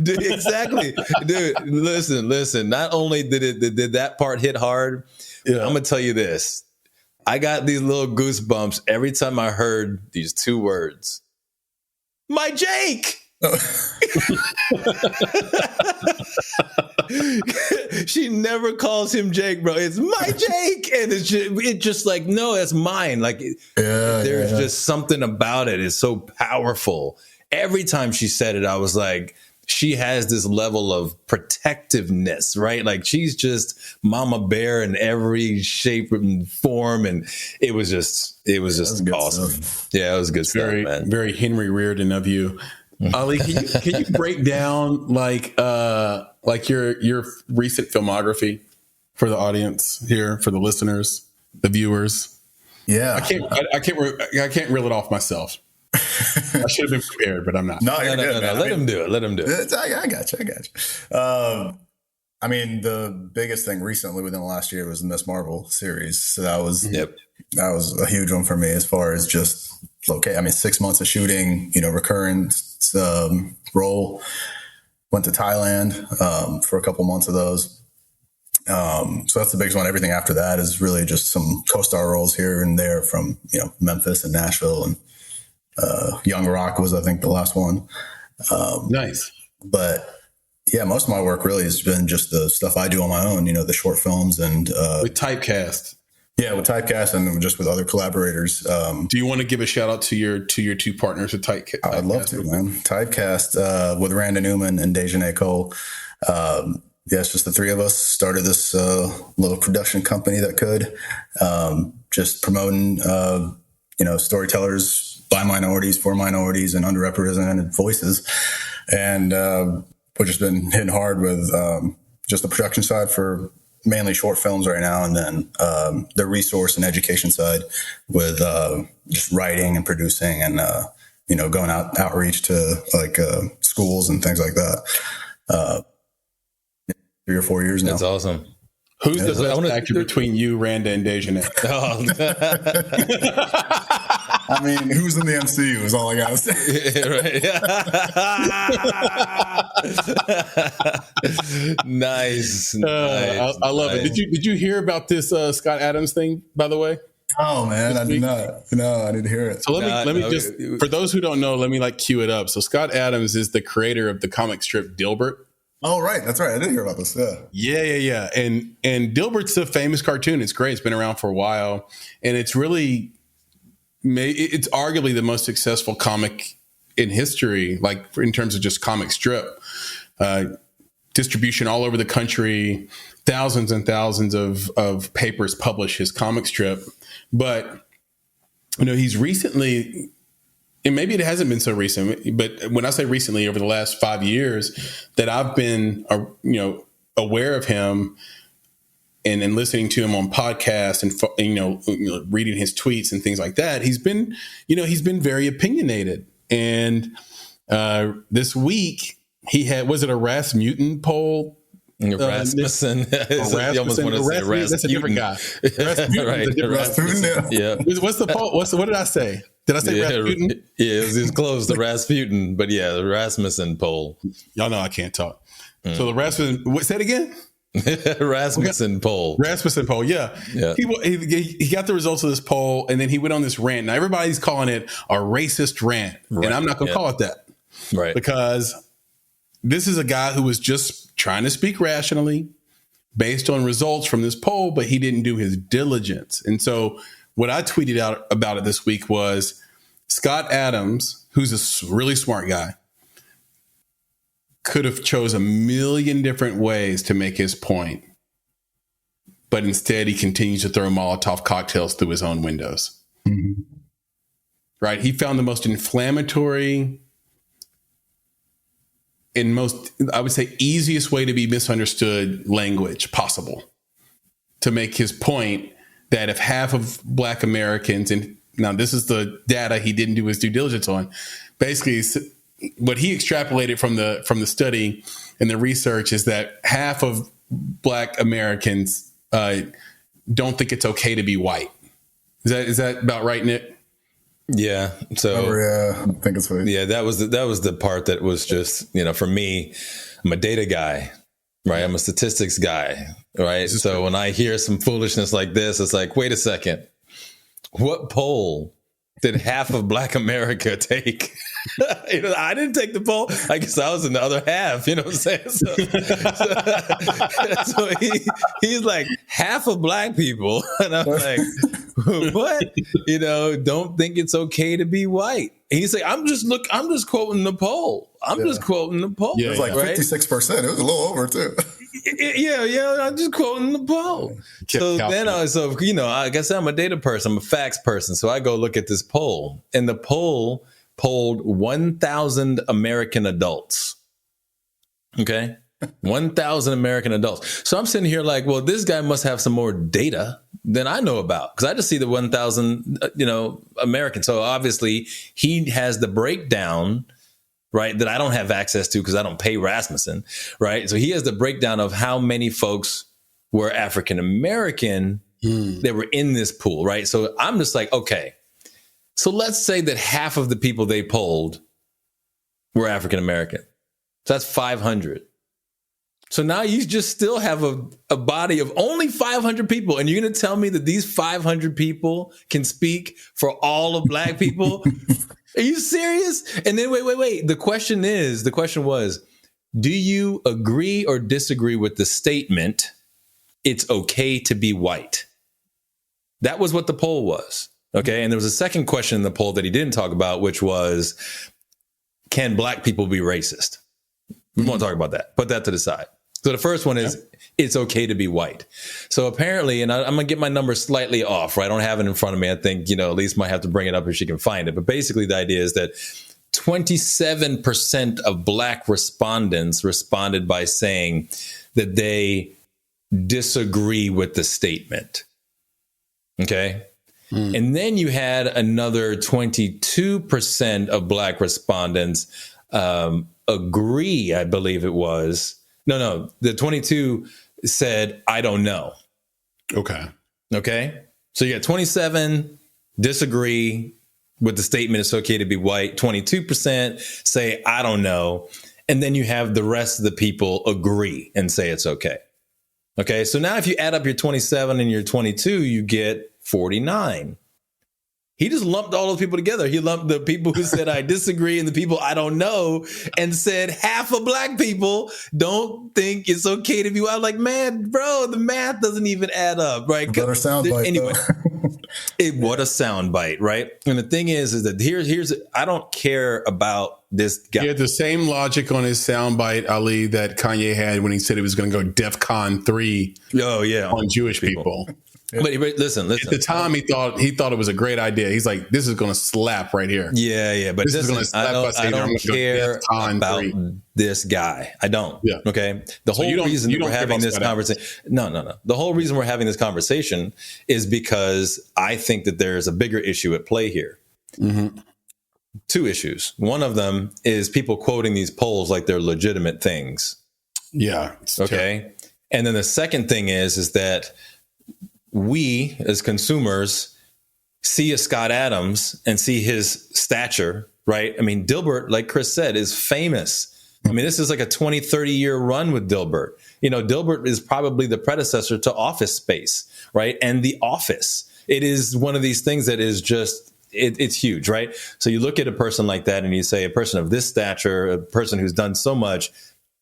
Dude, exactly. Dude, listen. Not only did that part hit hard, I'm going to tell you this. I got these little goosebumps every time I heard these two words. My Jake! She never calls him Jake, bro. It's my Jake, and it's just like, no, that's mine. Like there's just something about it. It's so powerful. Every time she said it, I was like, she has this level of protectiveness, right? Like she's just Mama Bear in every shape and form, and it was just awesome. Stuff. Yeah, it was good stuff, man. Very Henry Reardon of you. Ali, can you break down like your recent filmography for the audience here, for the listeners, the viewers? Yeah, I can't reel it off myself. I should have been prepared, but I'm not. No, you're good, man. Let him do it. I got you. I mean, the biggest thing recently within the last year was the Miss Marvel series. So that was a huge one for me as far as just I mean, 6 months of shooting, recurrent role. Went to Thailand for a couple months of those. So that's the biggest one. Everything after that is really just some co-star roles here and there from, Memphis and Nashville, and Young Rock was, I think, the last one. Nice. But yeah, most of my work really has been just the stuff I do on my own, the short films and with Typecast. Yeah, with Typecast and just with other collaborators. Do you want to give a shout out to your two partners with Typecast? I'd love to, man. Typecast with Randa Newman and Dejanay Cole. It's just the three of us started this little production company that could just promoting, storytellers by minorities, for minorities, and underrepresented voices. And we've just been hitting hard with just the production side for mainly short films right now, and then the resource and education side with just writing and producing and going outreach to like schools and things like that. 3 or 4 years now. That's awesome. Who's the best actor between you, Randa, and Dejanay? I mean, who's in the MCU is all I gotta say. Nice. I love it. Did you hear about this Scott Adams thing, by the way? Oh man, I did not. No, I didn't hear it. So let me just, for those who don't know, let me cue it up. So Scott Adams is the creator of the comic strip Dilbert. Oh, right. That's right. I didn't hear about this. Yeah. And Dilbert's a famous cartoon. It's great. It's been around for a while. And it's arguably the most successful comic in history, like in terms of just comic strip. Distribution all over the country, thousands and thousands of papers publish his comic strip. But, he's recently, and maybe it hasn't been so recent, but when I say recently, over the last 5 years that I've been, aware of him and listening to him on podcasts and reading his tweets and things like that, he's been very opinionated. And this week he had, was it a Rasmussen poll? Rasmussen. You almost want to say Rasmussen. That's a different guy. Rasmussen. Yeah. What's the poll? What did I say? Did I say Rasputin? Yeah, it was close to Rasputin, but yeah, the Rasmussen poll. Y'all know I can't talk. So the Rasmussen, say it again? Rasmussen poll. Rasmussen poll, yeah. He got the results of this poll, and then he went on this rant. Now, everybody's calling it a racist rant, and I'm not going to call it that. Right. Because this is a guy who was just trying to speak rationally based on results from this poll, but he didn't do his diligence. And so what I tweeted out about it this week was Scott Adams, who's a really smart guy, could have chose a million different ways to make his point, but instead he continues to throw Molotov cocktails through his own windows. Mm-hmm. Right? He found the most inflammatory and most, I would say, easiest way to be misunderstood language possible to make his point that if half of Black Americans, and now this is the data he didn't do his due diligence on, basically what he extrapolated from the study and the research is that half of Black Americans don't think it's okay to be white. Is that about right, Nick? Yeah. So yeah, I think it's right. Yeah, that was the part that was just, for me, I'm a data guy, right? I'm a statistics guy, right? So when I hear some foolishness like this, it's like, wait a second, what poll did half of Black America take? I didn't take the poll. I guess I was in the other half. You know what I'm saying? So he's like, half of Black people, and I'm like, what? Don't think it's okay to be white. And he's like, I'm just quoting the poll. Just quoting the poll. Yeah, it was like 56%. It was a little over too. Yeah. I'm just quoting the poll. Like I said, I'm a data person. I'm a facts person. So I go look at this poll, and the poll polled 1,000 American adults. Okay. 1,000 American adults. So I'm sitting here like, well, this guy must have some more data than I know about, because I just see the 1,000, Americans. So obviously he has the breakdown, right, that I don't have access to because I don't pay Rasmussen, right? So he has the breakdown of how many folks were African American that were in this pool, right? So I'm just like, okay, so let's say that half of the people they polled were African American. So that's 500. So now you just still have a body of only 500 people. And you're going to tell me that these 500 people can speak for all of Black people? Are you serious? And then wait. The question was, do you agree or disagree with the statement, it's okay to be white? That was what the poll was. Okay. And there was a second question in the poll that he didn't talk about, which was, can Black people be racist? We won't talk about that. Put that to the side. So the first one is, it's okay to be white. So apparently, and I'm going to get my numbers slightly off, right? I don't have it in front of me. I think, Elise might have to bring it up if she can find it. But basically the idea is that 27% of Black respondents responded by saying that they disagree with the statement. Okay. And then you had another 22% of Black respondents agree, I believe it was. No, the 22 said, I don't know. Okay. So you got 27 disagree with the statement, it's okay to be white. 22% say, I don't know. And then you have the rest of the people agree and say it's okay. Okay. So now if you add up your 27 and your 22, you get 49. He just lumped all those people together. He lumped the people who said, I disagree, and the people I don't know, and said half of Black people don't think it's okay to be white. I'm like, man, bro, the math doesn't even add up, right? Better soundbite. Anyway, what a soundbite, right? And the thing is that here's I don't care about this guy. He had the same logic on his soundbite, Ali, that Kanye had when he said he was going to go DEFCON 3 on Jewish people. But listen. At the time, he thought it was a great idea. He's like, "This is going to slap right here." Yeah. But this is going to slap us. I don't care about this guy. I don't. Yeah. Okay. The whole reason we're having this conversation. No. The whole reason we're having this conversation is because I think that there's a bigger issue at play here. Mm-hmm. Two issues. One of them is people quoting these polls like they're legitimate things. Yeah. Okay. Terrible. And then the second thing is that we as consumers see a Scott Adams and see his stature, right? I mean, Dilbert, like Chris said, is famous. I mean, this is like a 20, 30-year run with Dilbert. Dilbert is probably the predecessor to Office Space, right? And The Office. It is one of these things that is just, it's huge, right? So you look at a person like that and you say, a person of this stature, a person who's done so much,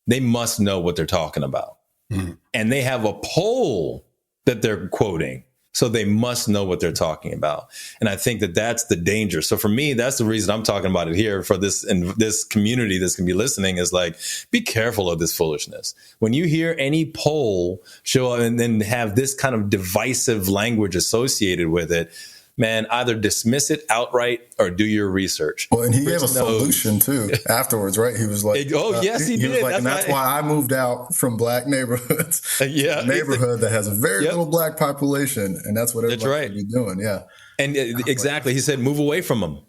they must know what they're talking about. Mm-hmm. And they have a poll that they're quoting. So they must know what they're talking about. And I think that that's the danger. So for me, that's the reason I'm talking about it here for this, and this community that's going to be listening is like, be careful of this foolishness. When you hear any poll show up and then have this kind of divisive language associated with it, man, either dismiss it outright or do your research. Well, and he gave a solution too afterwards, right? He was like, yes, he did. Was like, that's why I moved out from black neighborhoods. Neighborhood that has a very little black population, and that's what everybody should be doing. Yeah, and exactly, he said, move away from them.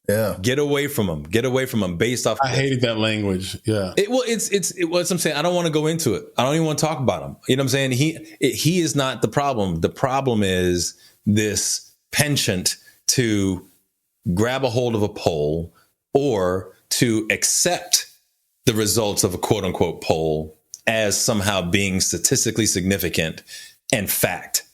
Yeah, get away from them. Get away from them. Based off. I hated that language. Yeah. It's what I'm saying. I don't want to go into it. I don't even want to talk about him. You know what I'm saying? He is not the problem. The problem is this penchant to grab a hold of a poll or to accept the results of a quote unquote poll as somehow being statistically significant and fact.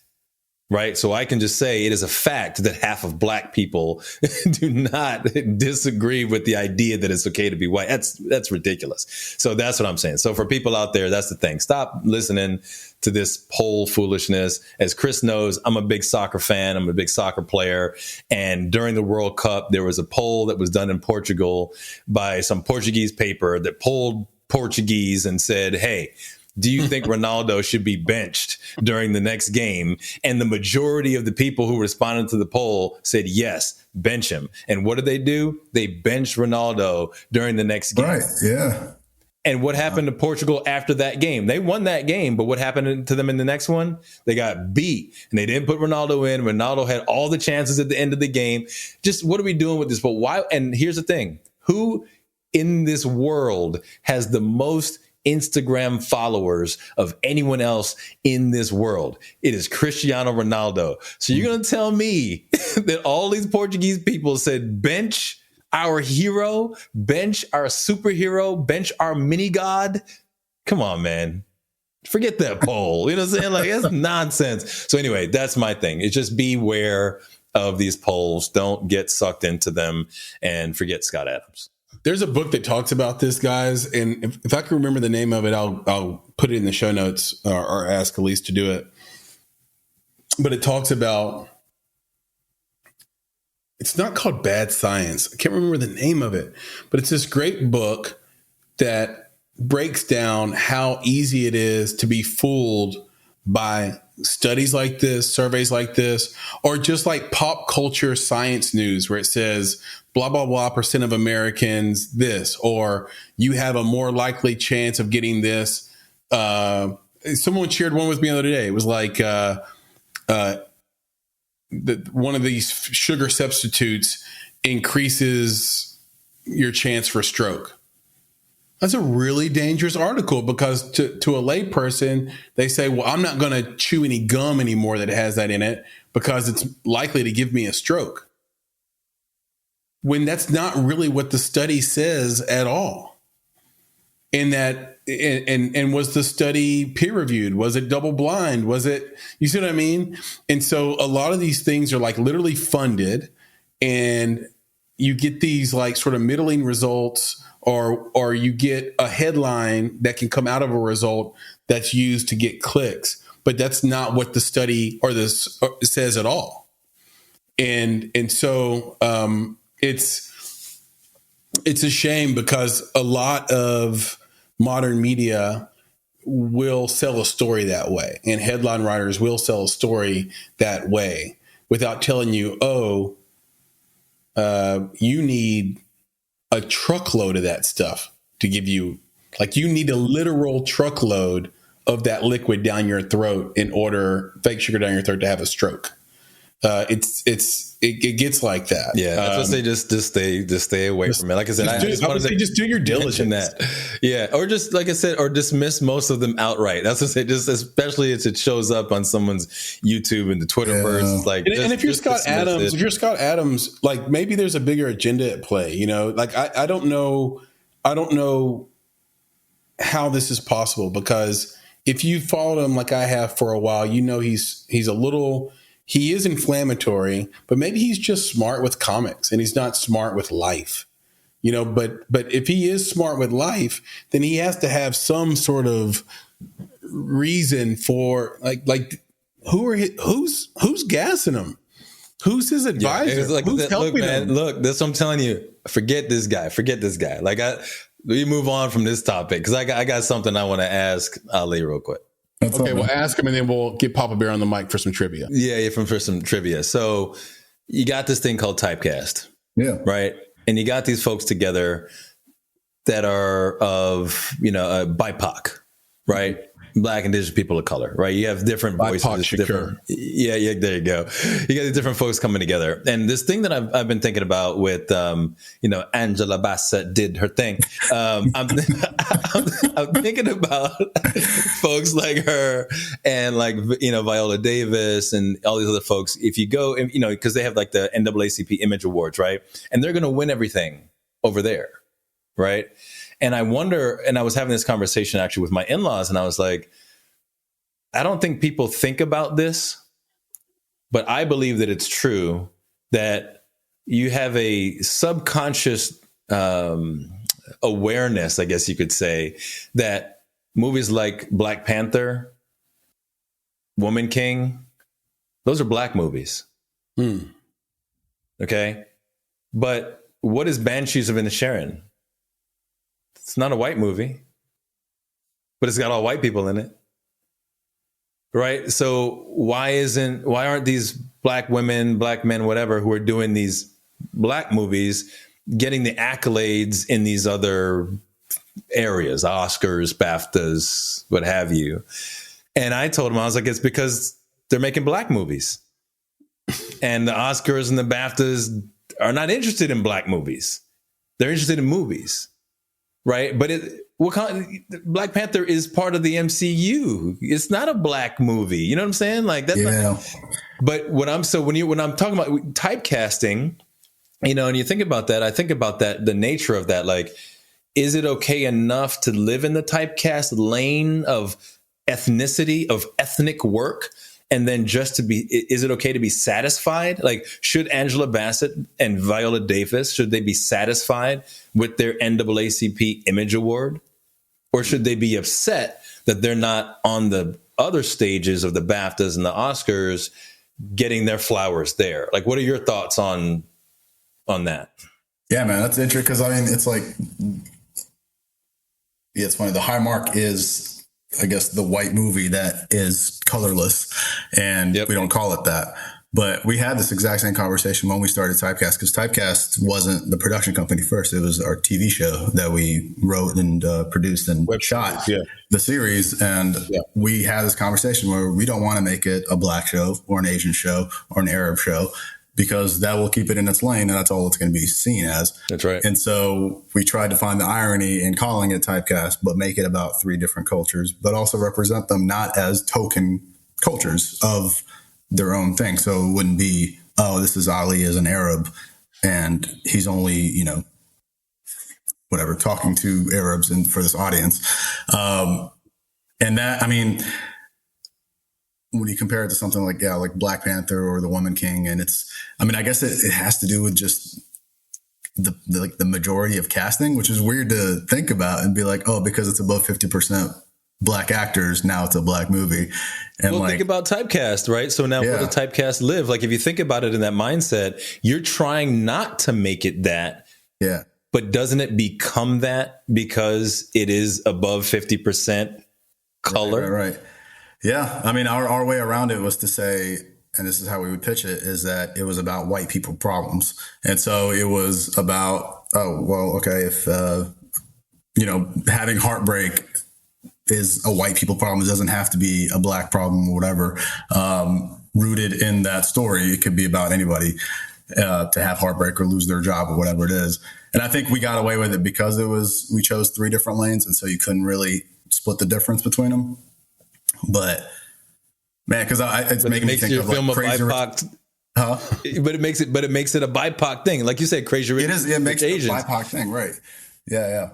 Right. So I can just say it is a fact that half of black people do not disagree with the idea that it's OK to be white. That's ridiculous. So that's what I'm saying. So for people out there, that's the thing. Stop listening to this poll foolishness. As Chris knows, I'm a big soccer fan. I'm a big soccer player. And during the World Cup, there was a poll that was done in Portugal by some Portuguese paper that polled Portuguese and said, hey, do you think Ronaldo should be benched during the next game? And the majority of the people who responded to the poll said, yes, bench him. And what did they do? They benched Ronaldo during the next game. Right. Yeah. And what happened to Portugal after that game? They won that game, but what happened to them in the next one? They got beat, and they didn't put Ronaldo in. Ronaldo had all the chances at the end of the game. Just what are we doing with this? But why? And here's the thing. Who in this world has the most Instagram followers of anyone else in this world? It is Cristiano Ronaldo. So you're going to tell me that all these Portuguese people said bench our hero, bench our superhero, bench our mini god? Come on, man. Forget that poll. You know what I'm saying? Like, that's nonsense. So anyway, that's my thing. It's just beware of these polls. Don't get sucked into them, and forget Scott Adams. There's a book that talks about this, guys. And if I can remember the name of it, I'll put it in the show notes or ask Elise to do it. But it talks about, it's not called Bad Science. I can't remember the name of it, but it's this great book that breaks down how easy it is to be fooled by studies like this, surveys like this, or just like pop culture science news where it says blah, blah, blah % of Americans this, or you have a more likely chance of getting this. Someone shared one with me the other day. It was like, one of these sugar substitutes increases your chance for stroke. That's a really dangerous article because to a lay person, they say, well, I'm not going to chew any gum anymore that has that in it because it's likely to give me a stroke. When that's not really what the study says at all. And was the study peer reviewed? Was it double blind? Was it, you see what I mean? And so a lot of these things are like literally funded, and you get these like sort of middling results, or you get a headline that can come out of a result that's used to get clicks, but that's not what the study or this says at all. And so it's a shame because a lot of modern media will sell a story that way, and headline writers will sell a story that way without telling you, you need a truckload of that stuff to give you, like, you need a literal truckload of that liquid down your throat in order, fake sugar down your throat, to have a stroke. It gets like that. Yeah, that's what they just stay away from it. Like I said, just do your diligence. That. Yeah, or just like I said, or dismiss most of them outright. That's what I say. Just especially if it shows up on someone's YouTube and the Twitterverse. It's like, and if you're Scott Adams, like maybe there's a bigger agenda at play. You know, like I don't know how this is possible, because if you followed him like I have for a while, you know he's a little. He is inflammatory, but maybe he's just smart with comics and he's not smart with life, you know, but if he is smart with life, then he has to have some sort of reason for like who's gassing him? Who's his advisor? It's like, who's helping him? Look, that's what I'm telling you. Forget this guy. Like we move on from this topic because I got something I want to ask Ali real quick. Okay, we'll ask him and then we'll get Papa Bear on the mic for some trivia. Yeah, for some trivia. So you got this thing called typecast. Yeah. Right. And you got these folks together that are of, BIPOC, right? Black, Indigenous people of color, right? You have different voices. Different, yeah, there you go. You got these different folks coming together. And this thing that I've been thinking about with, Angela Bassett did her thing. I'm thinking about folks like her and like, Viola Davis and all these other folks. If you go, because they have like the NAACP Image Awards, right? And they're going to win everything over there, right? And I wonder, and I was having this conversation actually with my in-laws, and I was like, I don't think people think about this, but I believe that it's true that you have a subconscious awareness, I guess you could say, that movies like Black Panther, Woman King, those are Black movies. Okay? But what is Banshees of Inisherin? It's not a white movie, but it's got all white people in it. Right? So why aren't these Black women, Black men, whatever, who are doing these Black movies getting the accolades in these other areas, Oscars, BAFTAs, what have you? And I told him, I was like, it's because they're making Black movies. And the Oscars and the BAFTAs are not interested in Black movies. They're interested in movies. Right. But Black Panther is part of the MCU. It's not a Black movie. You know what I'm saying? Like that's but when I'm talking about typecasting, and you think about that, I think about that, the nature of that. Like, is it okay enough to live in the typecast lane of ethnicity, of ethnic work? And then is it okay to be satisfied? Like, should Angela Bassett and Viola Davis, should they be satisfied with their NAACP Image Award? Or should they be upset that they're not on the other stages of the BAFTAs and the Oscars getting their flowers there? Like, what are your thoughts on that? Yeah, man, that's interesting because, it's like, it's funny. The high mark is, I guess, the white movie that is colorless, and we don't call it that. But we had this exact same conversation when we started Typecast, because Typecast wasn't the production company first. It was our TV show that we wrote and produced and shot the series. And we had this conversation where we don't want to make it a Black show or an Asian show or an Arab show, because that will keep it in its lane, and that's all it's going to be seen as. That's right. And so we tried to find the irony in calling it Typecast, but make it about three different cultures, but also represent them not as token cultures of their own thing. So it wouldn't be, oh, this is Ali as an Arab, and he's only, talking to Arabs and for this audience. And that, when you compare it to something like Black Panther or the Woman King, and I guess it has to do with just the majority of casting, which is weird to think about and be like, oh, because it's above 50% Black actors, now it's a Black movie. And think about typecast, right? So now where do typecast live? Like, if you think about it in that mindset, you're trying not to make it that. Yeah. But doesn't it become that because it is above 50% color? Right. Yeah. Our way around it was to say, and this is how we would pitch it, is that it was about white people problems. And so it was about, if, having heartbreak is a white people problem. It doesn't have to be a Black problem or whatever. Rooted in that story, it could be about anybody to have heartbreak or lose their job or whatever it is. And I think we got away with it because we chose three different lanes. And so you couldn't really split the difference between them. But man, because it's making me think of like Crazy Rich. But it makes it a BIPOC thing, like you said, Crazy Rich. It is. It makes it a BIPOC thing, right? Yeah.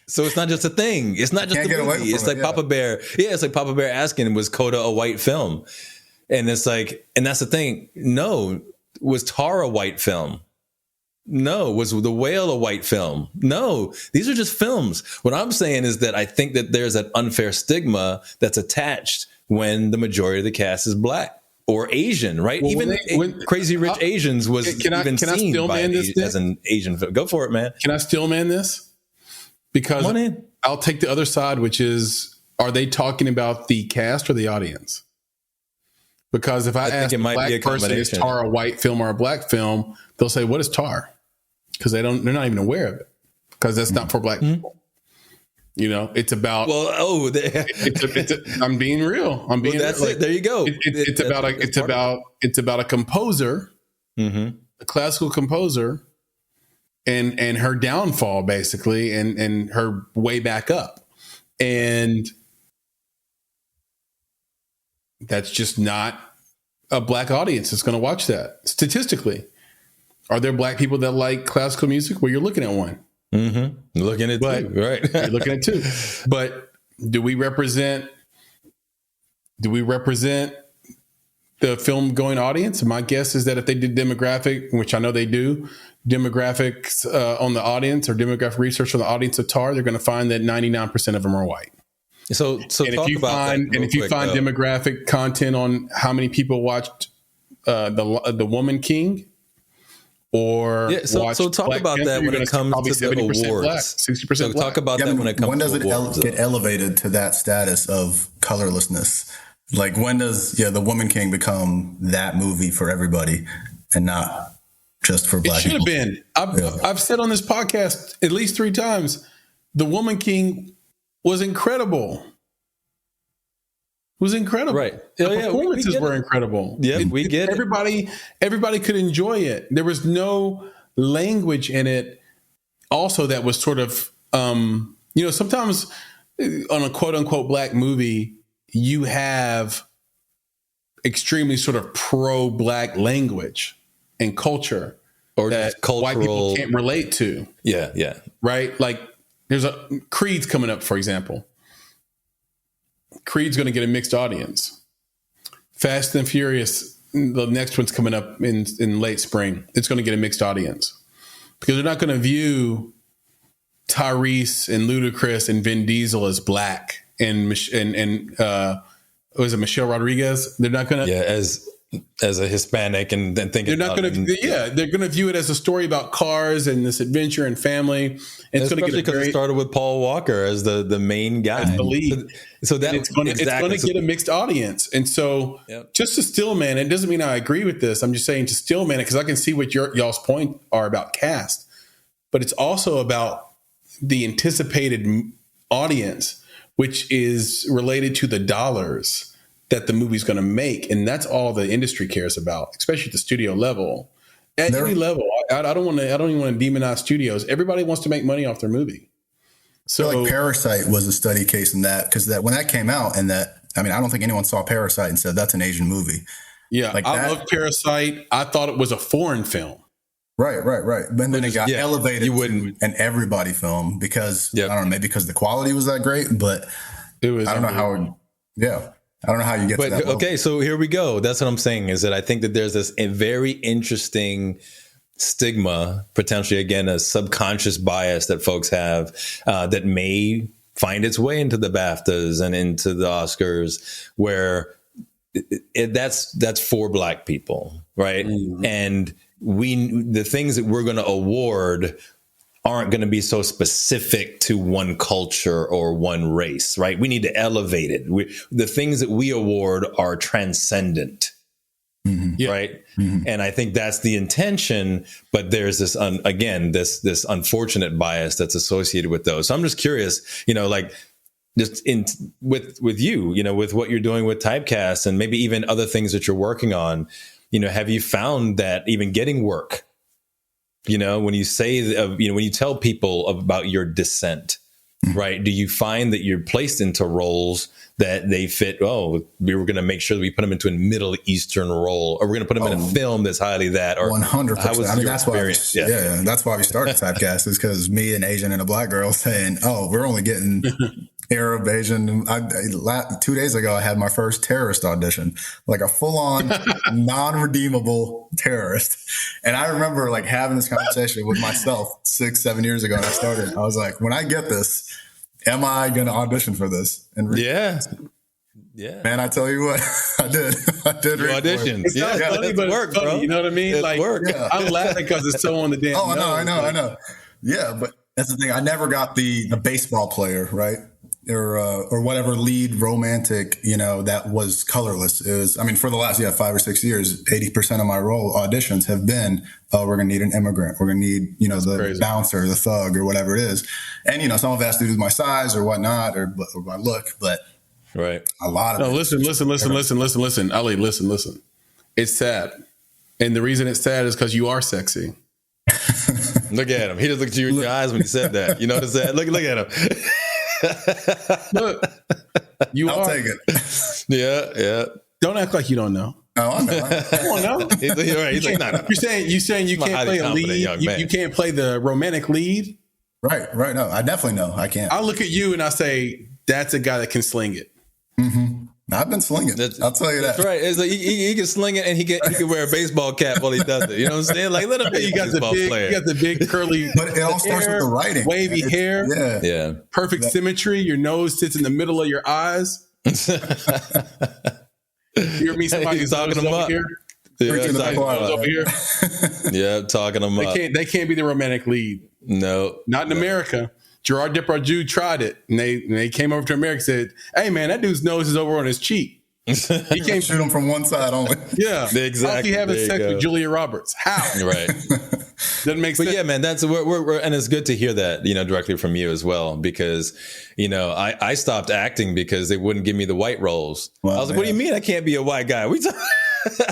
So it's not just a thing. It's not just a movie. It's like Papa Bear. Yeah, it's like Papa Bear asking, was Coda a white film? And it's like, and that's the thing. No, was Tar a white film? No. Was The Whale a white film? No. These are just films. What I'm saying is that I think that there's an unfair stigma that's attached when the majority of the cast is black or Asian, right? Well, even Crazy Rich Asians was even seen by as an Asian film. Go for it, man. Can I still man this? Because I'll take the other side, which is, are they talking about the cast or the audience? Because if I ask a black person, is Tar a white film or a black film, they'll say, what is Tar? Because they're not even aware of it, because that's not for black people. You know, it's about, I'm being real. I'm being, that's it. There you go. It's about a composer, a classical composer, and her downfall, basically, and her way back up. And that's just not a black audience that's going to watch that. Statistically, are there black people that like classical music? Well, you're looking at one. Looking at two, right? You're looking at two. But do we represent the film going audience? My guess is that if they did demographic, which I know they do, demographics on the audience or demographic research on the audience of Tar, they're going to find that 99% of them are white. So and if you find demographic content on how many people watched the Woman King, or so talk Black about Panther, that when it comes to the awards. 60% talk about that when it comes when does to awards, it get elevated to that status of colorlessness? Like, when does the Woman King become that movie for everybody and not just for black people? It should have been. I've said on this podcast at least 3 times, the Woman King was incredible. Right. The performances were incredible. Yeah, we get it. Everybody could enjoy it. There was no language in it also that was sort of, sometimes on a quote unquote black movie, you have extremely sort of pro-black language and culture, or that white people can't relate to. Yeah. Right? Like, there's Creed's coming up, for example. Creed's going to get a mixed audience. Fast and Furious, the next one's coming up in late spring. It's going to get a mixed audience because they're not going to view Tyrese and Ludacris and Vin Diesel as black and was it Michelle Rodriguez? They're not going to as a Hispanic and then thinking they're not going to they're going to view it as a story about cars and this adventure and family. And it's going to get because it started with Paul Walker as the main guy. I believe. So that it's going to get a mixed audience. And so just to still man, it doesn't mean I agree with this. I'm just saying to still man it because I can see what y'all's point are about cast, but it's also about the anticipated audience, which is related to the dollars that the movie's going to make. And that's all the industry cares about, especially at the studio level. At any level, I don't even want to demonize studios. Everybody wants to make money off their movie. So like Parasite was a study case in that, because when that came out, I don't think anyone saw Parasite and said that's an Asian movie. Yeah, I love Parasite. I thought it was a foreign film. Right. But then it got elevated to an everybody film because I don't know, maybe because the quality was that great, but it was. I don't know how. I don't know how you get to that level. Okay, so here we go. That's what I'm saying, is that I think that there's this very interesting stigma, potentially, again, a subconscious bias that folks have that may find its way into the BAFTAs and into the Oscars, where that's for black people, right? Mm-hmm. And the things that we're going to award aren't going to be so specific to one culture or one race, right? We need to elevate it. The things that we award are transcendent, right? Mm-hmm. And I think that's the intention, but there's this, this unfortunate bias that's associated with those. So I'm just curious, just with you, with what you're doing with Typecast and maybe even other things that you're working on, have you found that even getting work, when you say, when you tell people about your descent, right? Do you find that you're placed into roles that they fit? Oh, we were going to make sure that we put them into a Middle Eastern role, or we're going to put them in a film that's highly that, or 100%. That's why we started Typecast, is because me, an Asian and a black girl, saying, "Oh, we're only getting Arab, Asian." 2 days ago, I had my first terrorist audition, like a full-on non-redeemable terrorist. And I remember having this conversation with myself 6-7 years ago. And I was like, when I get this, am I going to audition for this? And Yeah. Man, I tell you what, I did. You auditioned. It's not funny, but work, it's funny, bro. you know what I mean? It's Like, work. Yeah. I'm laughing because it's so on the damn. Oh, I know. nose. Yeah, but that's the thing. I never got the baseball player, right? Or whatever lead romantic, that was colorless. It was, I mean, for the last 5 or 6 years, 80% of my role auditions have been, we're gonna need an immigrant, we're gonna need, the crazy. bouncer, the thug, or whatever it is. And some of it has to do with my size or whatnot, or my look, but Right. a lot of No, listen. Ali, listen. It's sad. And the reason it's sad is because you are sexy. Look at him. He just looked at you in your eyes when he said that. You know what I'm saying? Look at him. Look, I'll take it. Yeah. Don't act like you don't know. Oh, I know. Come on now. He's right. He's like, no. You're saying you I'm a can't highly play a confident lead. young man. You can't play the romantic lead. Right. No, I definitely know. I can't. I look at you and I say, that's a guy that can sling it. I've been slinging. I'll tell you that. That's right. It's like he can sling it, and he can wear a baseball cap while he does it. You know what I'm saying? Like, let him be a baseball player. You got the big curly, But it all starts with the writing. wavy hair, Yeah. perfect symmetry. Your nose sits in the middle of your eyes. You hear me? Somebody's He's talking them over up. here. Yeah, Preaching the talking choir. Over here. yeah, talking them up. They can't be the romantic lead. No. Not in America. Gerard Depardieu tried it, and they came over to America and said, "Hey, man, that dude's nose is over on his cheek. He can't Shoot them from one side only. Yeah, Exactly. How's he having There you sex go. with Julia Roberts? How? Right. Doesn't make But sense. yeah, man, that's we're and it's good to hear that, directly from you as well, because, I stopped acting because they wouldn't give me the white roles. Well, I was like, what do you mean I can't be a white guy?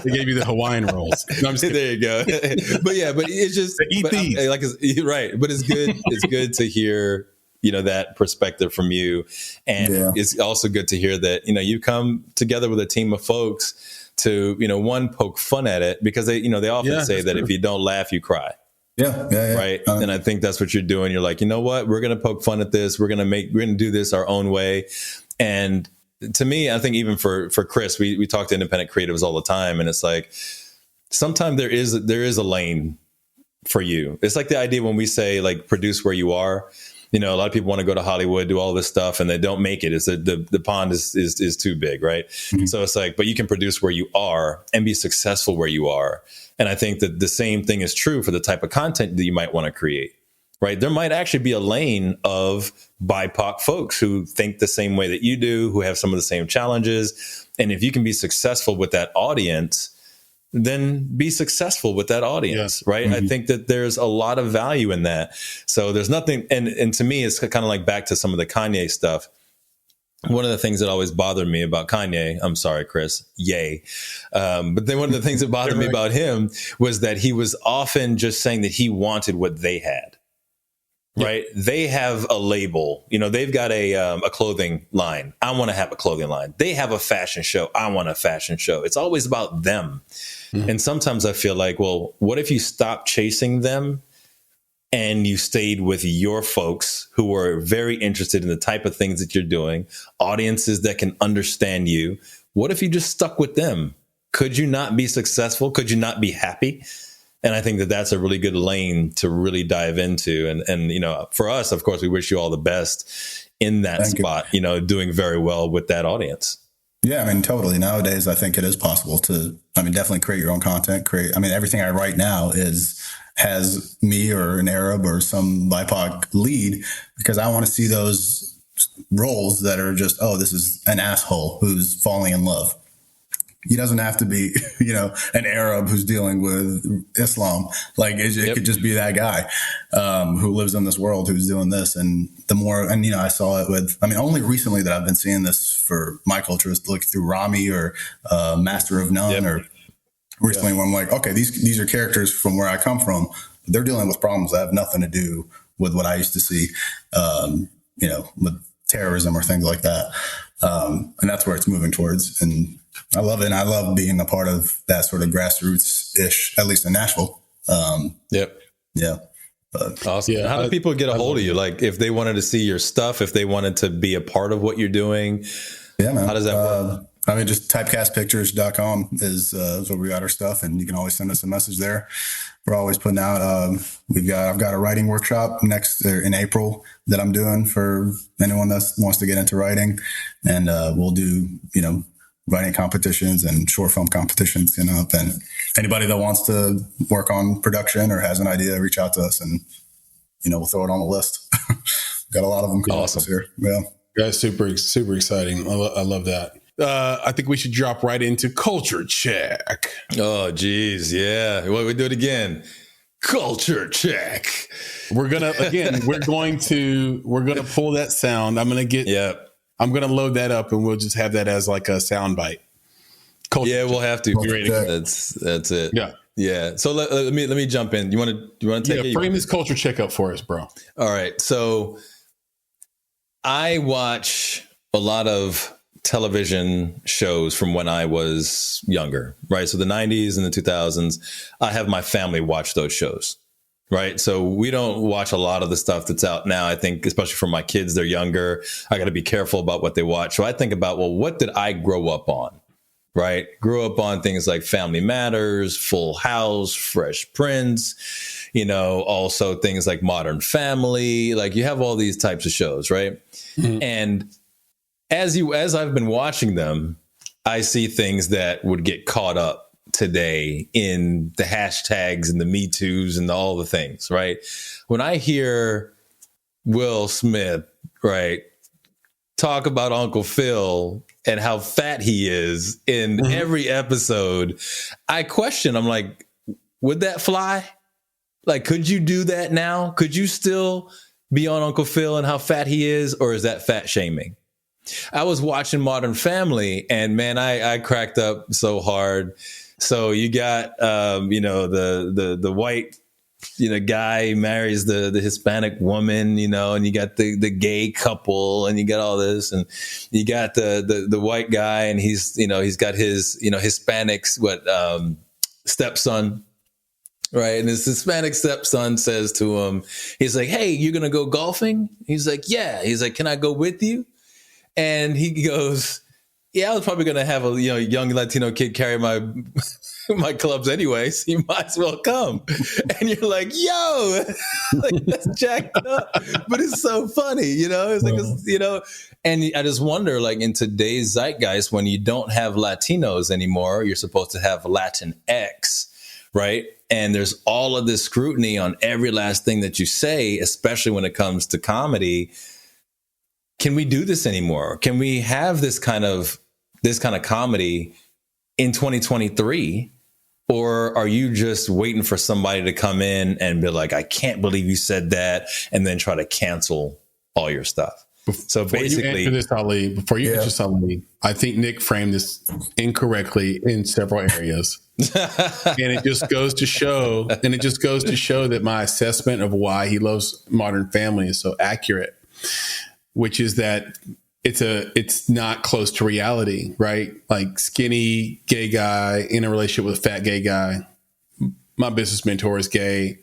They gave you the Hawaiian rolls. No, I'm just kidding. There you go. But yeah, but it's just The ETs. right. But it's good. It's good to hear, that perspective from you. And it's also good to hear that, you come together with a team of folks to, one, poke fun at it, because they often say that if you don't laugh, you cry. Yeah. Right. And I think that's what you're doing. You're like, you know what? We're going to poke fun at this. We're going to do this our own way. And to me, I think even for Chris, we talk to independent creatives all the time. And it's like, sometimes there is a lane for you. It's like the idea when we say, like, produce where you are. A lot of people want to go to Hollywood, do all this stuff, and they don't make it. It's the pond is too big, right? Mm-hmm. So it's like, but you can produce where you are and be successful where you are. And I think that the same thing is true for the type of content that you might want to create, right? There might actually be a lane of BIPOC folks who think the same way that you do, who have some of the same challenges. And if you can be successful with that audience, then be successful with that audience, right? Mm-hmm. I think that there's a lot of value in that. So there's nothing, and to me, it's kind of like back to some of the Kanye stuff. One of the things that always bothered me about Kanye, I'm sorry, Chris, yay. But then one of the things that bothered me about him was that he was often just saying that he wanted what they had. Right. They have a label, they've got a clothing line. I want to have a clothing line. They have a fashion show. I want a fashion show. It's always about them. Mm-hmm. And sometimes I feel like, well, what if you stop chasing them and you stayed with your folks who are very interested in the type of things that you're doing, audiences that can understand you? What if you just stuck with them? Could you not be successful? Could you not be happy? And I think that that's a really good lane to really dive into. And for us, of course, we wish you all the best in that spot, doing very well with that audience. Yeah, I mean, totally. Nowadays, I think it is possible to, definitely create your own content. Everything I write now has me or an Arab or some BIPOC lead, because I want to see those roles that are just, this is an asshole who's falling in love. He doesn't have to be, an Arab who's dealing with Islam. Like it could just be that guy who lives in this world who's doing this. And the more, I saw it with, only recently that I've been seeing this for my culture is to look through Rami or Master of None or recently where I'm like, okay, these are characters from where I come from. They're dealing with problems that have nothing to do with what I used to see, with terrorism or things like that. And that's where it's moving towards. And I love it. And I love being a part of that sort of grassroots-ish, at least in Nashville. Yeah. But, awesome. How do people get a hold of you? Like if they wanted to see your stuff, if they wanted to be a part of what you're doing, yeah, man. How does that work? I mean, just typecastpictures.com is where we got our stuff, and you can always send us a message there. We're always putting out. I've got a writing workshop in April that I'm doing for anyone that wants to get into writing, and we'll do writing competitions and short film competitions. And anybody that wants to work on production or has an idea, reach out to us, and we'll throw it on the list. Got a lot of them coming up this year. Yeah, that's super exciting. I love that. I think we should drop right into culture check. Oh, geez. Yeah. Well, we do it again. Culture check. We're going to pull that sound. I'm going to load that up, and we'll just have that as like a sound bite. Culture check. We'll have to. That's it. Yeah. Yeah. So let me jump in. You want to take it? Frame this culture check up for us, bro. All right. So I watch a lot of television shows from when I was younger, right? So the 90s and the 2000s, I have my family watch those shows, right? So we don't watch a lot of the stuff that's out now. I think, especially for my kids, they're younger. I got to be careful about what they watch. So I think about, well, what did I grow up on, right? Grew up on things like Family Matters, Full House, Fresh Prince, also things like Modern Family. Like, you have all these types of shows, right? Mm-hmm. And as I've been watching them, I see things that would get caught up today in the hashtags and the Me Too's and all the things, right? When I hear Will Smith, right, talk about Uncle Phil and how fat he is in every episode, I question, I'm like, would that fly? Like, could you do that now? Could you still be on Uncle Phil and how fat he is, or is that fat shaming? I was watching Modern Family, and man, I cracked up so hard. So you got, the white, guy marries the Hispanic woman, and you got the gay couple, and you got all this, and you got the white guy, and he's got his, Hispanics, stepson. Right. And his Hispanic stepson says to him, he's like, "Hey, you're going to go golfing?" He's like, "Yeah." He's like, "Can I go with you?" And he goes, "Yeah, I was probably going to have a young Latino kid carry my clubs anyways. You might as well come." And you're like, "Yo, like, that's jacked up," but it's so funny, It's like, And I just wonder, like, in today's zeitgeist, when you don't have Latinos anymore, you're supposed to have Latinx, right? And there's all of this scrutiny on every last thing that you say, especially when it comes to comedy. Can we do this anymore? Can we have this kind of comedy in 2023? Or are you just waiting for somebody to come in and be like, "I can't believe you said that," and then try to cancel all your stuff? So basically, you answer this, Ali, I think Nick framed this incorrectly in several areas. And it just goes to show that my assessment of why he loves Modern Family is so accurate, which is that it's not close to reality, right? Like, skinny gay guy in a relationship with a fat gay guy. My business mentor is gay.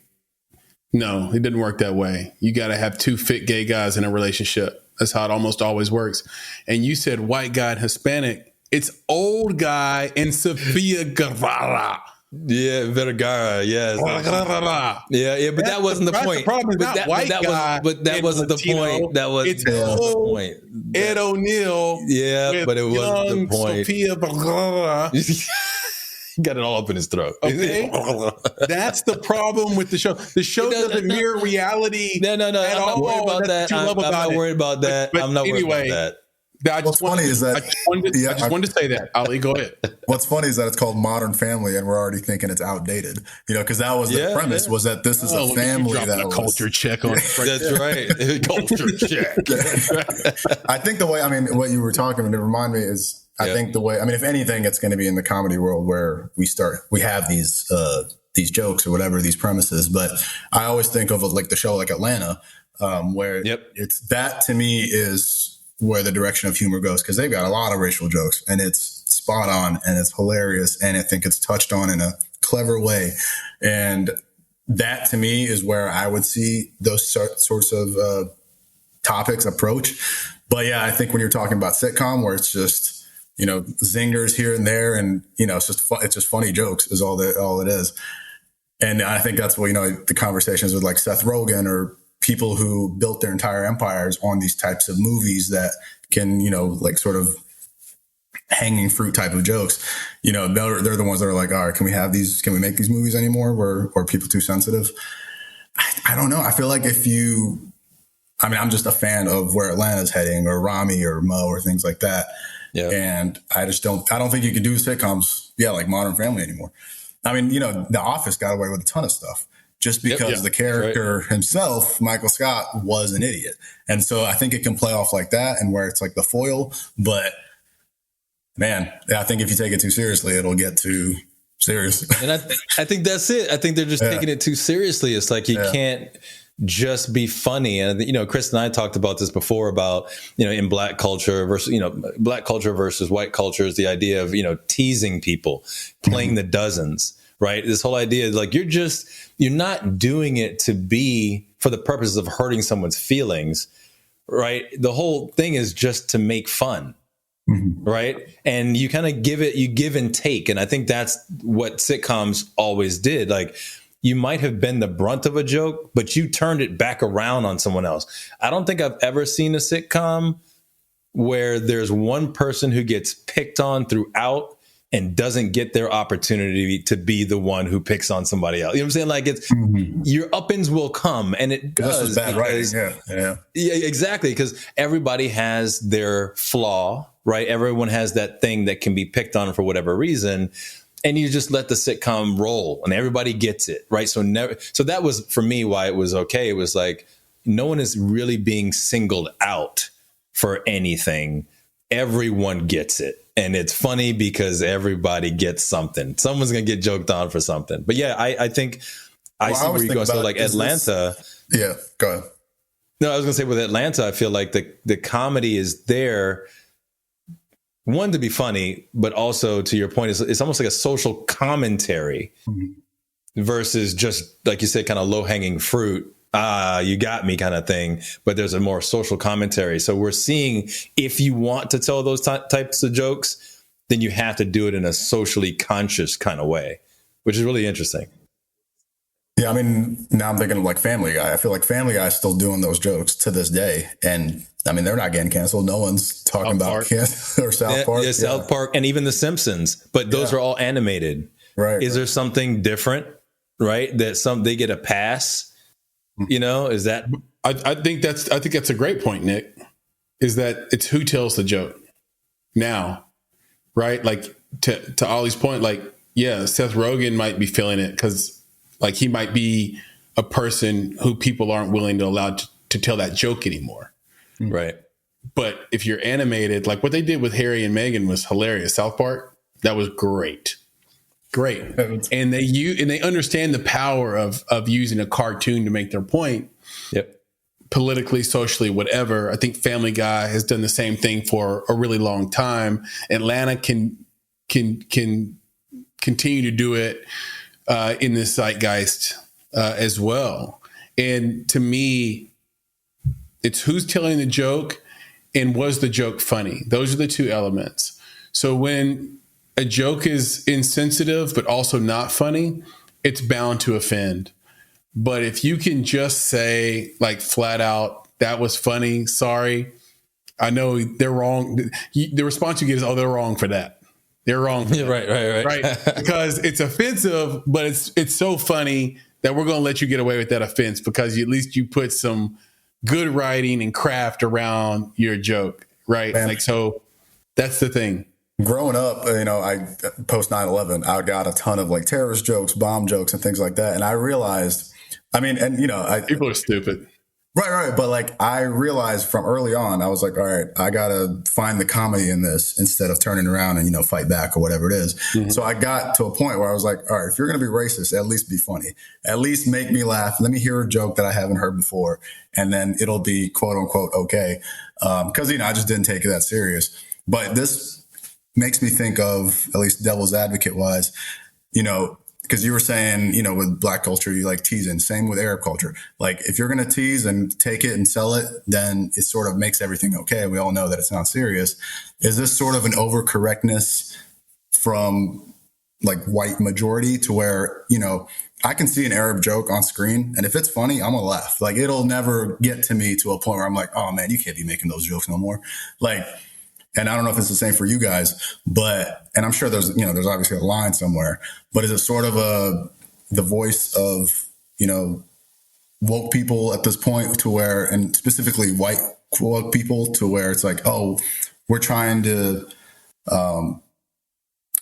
No, it didn't work that way. You got to have two fit gay guys in a relationship. That's how it almost always works. And you said white guy and Hispanic. It's old guy and Sofia Vergara. Yeah, Vergara. Yes. Yeah. But that wasn't the point. The problem is not white guy. But that wasn't the point. That was the point. Ed O'Neill. Yeah, but it wasn't the point. Sofia Vergara. He got it all up in his throat. Okay. That's the problem with the show. The show doesn't mirror reality. No. I'm not worried about that. I'm not worried about that. I'm not worried about that. I just wanted to say that. Ali, go ahead. What's funny is that it's called Modern Family, and we're already thinking it's outdated. Because that was the premise was that this is a family that was culture check on. That's right, culture check. I think what you were talking about, it reminded me is. I think if anything, it's going to be in the comedy world where we have these jokes or whatever, these premises. But I always think of like the show like Atlanta, where it's that to me is where the direction of humor goes, because they've got a lot of racial jokes and it's spot on and it's hilarious. And I think it's touched on in a clever way. And that to me is where I would see those sorts of topics approach. But yeah, I think when you're talking about sitcom where it's just zingers here and there. And, it's just it's just funny jokes is all it is. And I think that's what, the conversations with like Seth Rogen or people who built their entire empires on these types of movies that can, like sort of hanging fruit type of jokes, they're the ones that are like, all right, can we make these movies anymore? Or are people too sensitive? I don't know. I feel like I'm just a fan of where Atlanta's heading or Rami or Mo or things like that. Yeah. And I don't think you can do sitcoms, like Modern Family anymore. I mean, The Office got away with a ton of stuff just because the character himself, Michael Scott, was an idiot. And so I think it can play off like that and where it's like the foil. But man, I think if you take it too seriously, it'll get too serious. And I think that's it. I think they're just taking it too seriously. It's like you can't just be funny. And, Chris and I talked about this before about, in black culture versus, black culture versus white culture is the idea of, teasing people, playing the dozens, right? This whole idea is like, you're not doing it to be for the purposes of hurting someone's feelings, right? The whole thing is just to make fun. Mm-hmm. Right. And you kind of you give and take. And I think that's what sitcoms always did. Like you might have been the brunt of a joke, but you turned it back around on someone else. I don't think I've ever seen a sitcom where there's one person who gets picked on throughout and doesn't get their opportunity to be the one who picks on somebody else. You know what I'm saying? Like it's your up-ins will come, and it does. This is bad writing. Yeah, exactly. Because everybody has their flaw, right? Everyone has that thing that can be picked on for whatever reason. And you just let the sitcom roll and everybody gets it, right? So that was for me why it was okay. It was like no one is really being singled out for anything. Everyone gets it. And it's funny because everybody gets something. Someone's going to get joked on for something. But yeah, I think I see where you're going. So like Atlanta. Yeah, go ahead. No, I was going to say with Atlanta, I feel like the comedy is there. One, to be funny, but also to your point, it's almost like a social commentary versus just, like you said, kind of low hanging fruit. You got me kind of thing. But there's a more social commentary. So we're seeing if you want to tell those types of jokes, then you have to do it in a socially conscious kind of way, which is really interesting. Yeah, I mean, now I'm thinking of like Family Guy. I feel like Family Guy is still doing those jokes to this day. And I mean, they're not getting canceled. No one's talking about cancel or South Park. Yeah, South Park and even The Simpsons. But those are all animated. Right. Is there something different, right? That they get a pass? Is that? I think that's a great point, Nick. Is that it's who tells the joke now, right? Like to Ollie's point, like Seth Rogen might be feeling it because like he might be a person who people aren't willing to allow to tell that joke anymore. Right. But if you're animated, like what they did with Harry and Meghan was hilarious. South Park, that was great. And they understand the power of using a cartoon to make their point. Yep. Politically, socially, whatever. I think Family Guy has done the same thing for a really long time. Atlanta can continue to do it in this zeitgeist as well. And to me, it's who's telling the joke and was the joke funny? Those are the two elements. So when a joke is insensitive but also not funny, it's bound to offend. But if you can just say like flat out, that was funny, sorry, I know they're wrong. The response you get is, oh, they're wrong for that. They're wrong for that. Right. Because it's offensive, but it's so funny that we're going to let you get away with that offense because at least you put some good writing and craft around your joke, right? Man. Like, so that's the thing. Growing up, I post 9/11, I got a ton of like terrorist jokes, bomb jokes, and things like that. And I realized, people are stupid. Right. But like, I realized from early on, I was like, all right, I got to find the comedy in this instead of turning around and, fight back or whatever it is. Mm-hmm. So I got to a point where I was like, all right, if you're going to be racist, at least be funny. At least make me laugh. Let me hear a joke that I haven't heard before. And then it'll be quote unquote okay. Because, I just didn't take it that serious. But this makes me think of, at least devil's advocate wise, because you were saying, with Black culture, you like teasing. Same with Arab culture. Like, if you're going to tease and take it and sell it, then it sort of makes everything okay. We all know that it's not serious. Is this sort of an overcorrectness from like white majority to where, I can see an Arab joke on screen, and if it's funny, I'm gonna laugh. Like, it'll never get to me to a point where I'm like, oh man, you can't be making those jokes no more. Like, and I don't know if it's the same for you guys, and I'm sure there's obviously a line somewhere, but is it sort of the voice of, woke people at this point to where, and specifically white woke people, to where it's like, oh, we're trying to,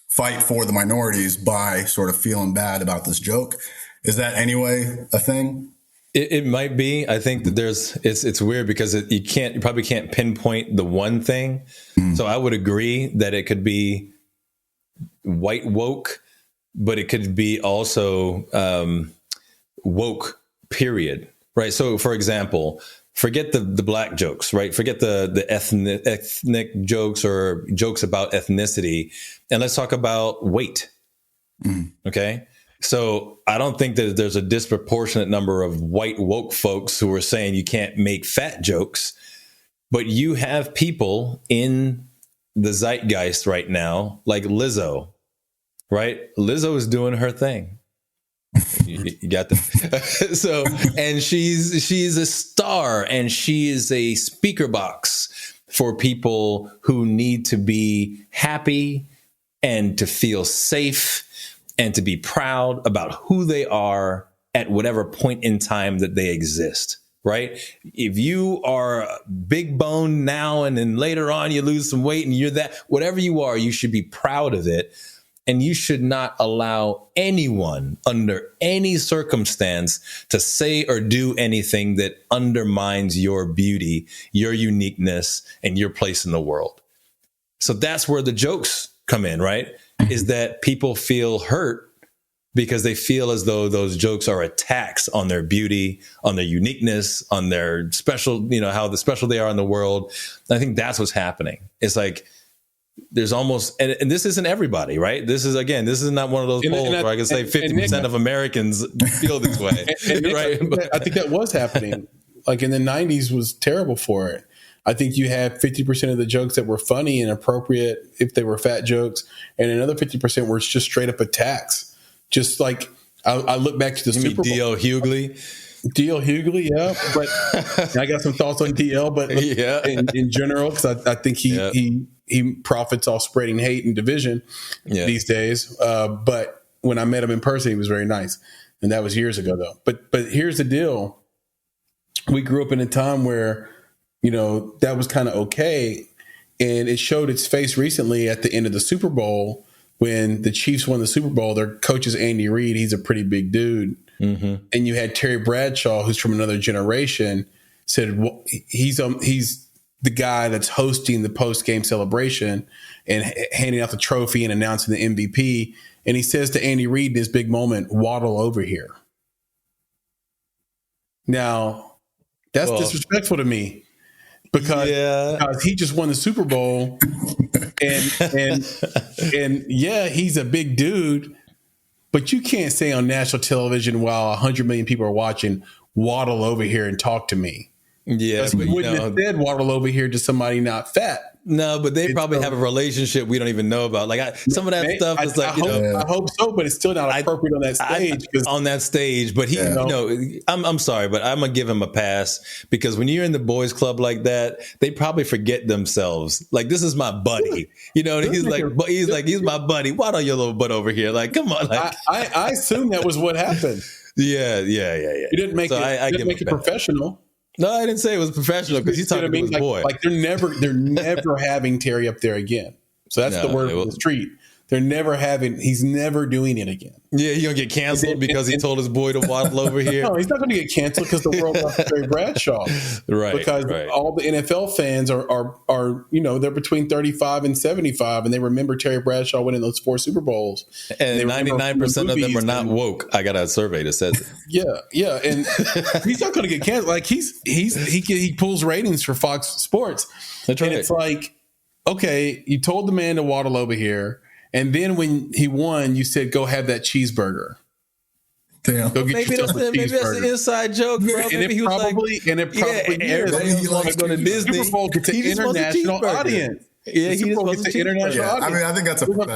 fight for the minorities by sort of feeling bad about this joke? Is that anyway a thing? It might be. I think that it's weird because you probably can't pinpoint the one thing. So I would agree that it could be white woke, but it could be also woke, period. Right. So, for example, forget the black jokes, right? Forget the ethnic jokes or jokes about ethnicity. And let's talk about weight. Okay. So I don't think that there's a disproportionate number of white woke folks who are saying you can't make fat jokes, but you have people in the zeitgeist right now, like Lizzo, right? Lizzo is doing her thing. You got that. So, and she's a star, and she is a speaker box for people who need to be happy and to feel safe and to be proud about who they are at whatever point in time that they exist, right? If you are big boned now and then later on you lose some weight and you're that, whatever you are, you should be proud of it. And you should not allow anyone under any circumstance to say or do anything that undermines your beauty, your uniqueness, and your place in the world. So that's where the jokes come in, right? Is that people feel hurt because they feel as though those jokes are attacks on their beauty, on their uniqueness, on their special, how the special they are in the world. And I think that's what's happening. It's like, there's almost, and this isn't everybody, right? This is not one of those polls where I can say 50% of Americans feel this way, right? I think that was happening. Like in the 90s was terrible for it. I think you had 50% of the jokes that were funny and appropriate if they were fat jokes, and another 50% were just straight up attacks. Just like I look back to the Super Bowl. D.L. Hughley, yeah. But I got some thoughts on D.L. But yeah, in general, because I think he profits off spreading hate and division these days. But when I met him in person, he was very nice, and that was years ago, though. But here's the deal: we grew up in a time where that was kind of okay, and it showed its face recently at the end of the Super Bowl when the Chiefs won the Super Bowl. Their coach is Andy Reid; he's a pretty big dude, and you had Terry Bradshaw, who's from another generation, said he's the guy that's hosting the post-game celebration and handing out the trophy and announcing the MVP. And he says to Andy Reid in his big moment, "Waddle over here." Now, that's disrespectful to me because he just won the Super Bowl and he's a big dude, but you can't say on national television while 100 million people are watching, "Waddle over here and talk to me." Yeah, but you wouldn't have said waddle over here to somebody not fat. No, but they probably have a relationship we don't even know about. Like some of that stuff is like, I hope so, but it's still not appropriate on that stage. But I'm sorry, but I'm gonna give him a pass because when you're in the boys club like that, they probably forget themselves. Like, this is my buddy, and he's my buddy. Waddle your little butt over here. Like, come on. Like, I assume that was what happened. Yeah. You didn't make it professional. No, I didn't say it was professional because he's talking to his boy. Like they're never having Terry up there again. So that's the word on the street. He's never doing it again. Yeah, he's going to get canceled because he told his boy to waddle over here. No, he's not going to get canceled because the world loves Terry Bradshaw. Right. Because all the NFL fans are they're between 35 and 75, and they remember Terry Bradshaw winning those 4 Super Bowls. And 99% of them are not woke. I got a survey that says it. Yeah. And he's not going to get canceled. Like he pulls ratings for Fox Sports. That's right. And it's like, okay, you told the man to waddle over here. And then when he won, you said, "Go have that cheeseburger." Damn. Go get Maybe yourself that's, a maybe that's an cheeseburger. inside joke, bro. And Maybe it he was probably like, is. everybody wants to go to Disney. Super Bowl gets an He just wants a international cheeseburger. audience. Yeah, The he Super just Bowl wants gets a an international cheeseburger. Yeah, I audience. mean, I think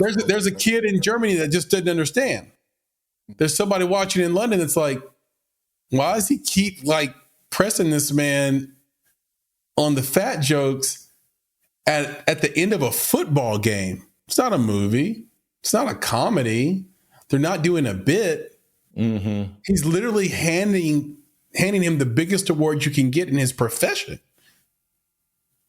that's There's a kid in Germany that just doesn't understand. There's somebody watching in London that's like, why does he keep like pressing this man on the fat jokes at the end of a football game? It's not a movie. It's not a comedy. They're not doing a bit. Mm-hmm. He's literally handing him the biggest award you can get in his profession.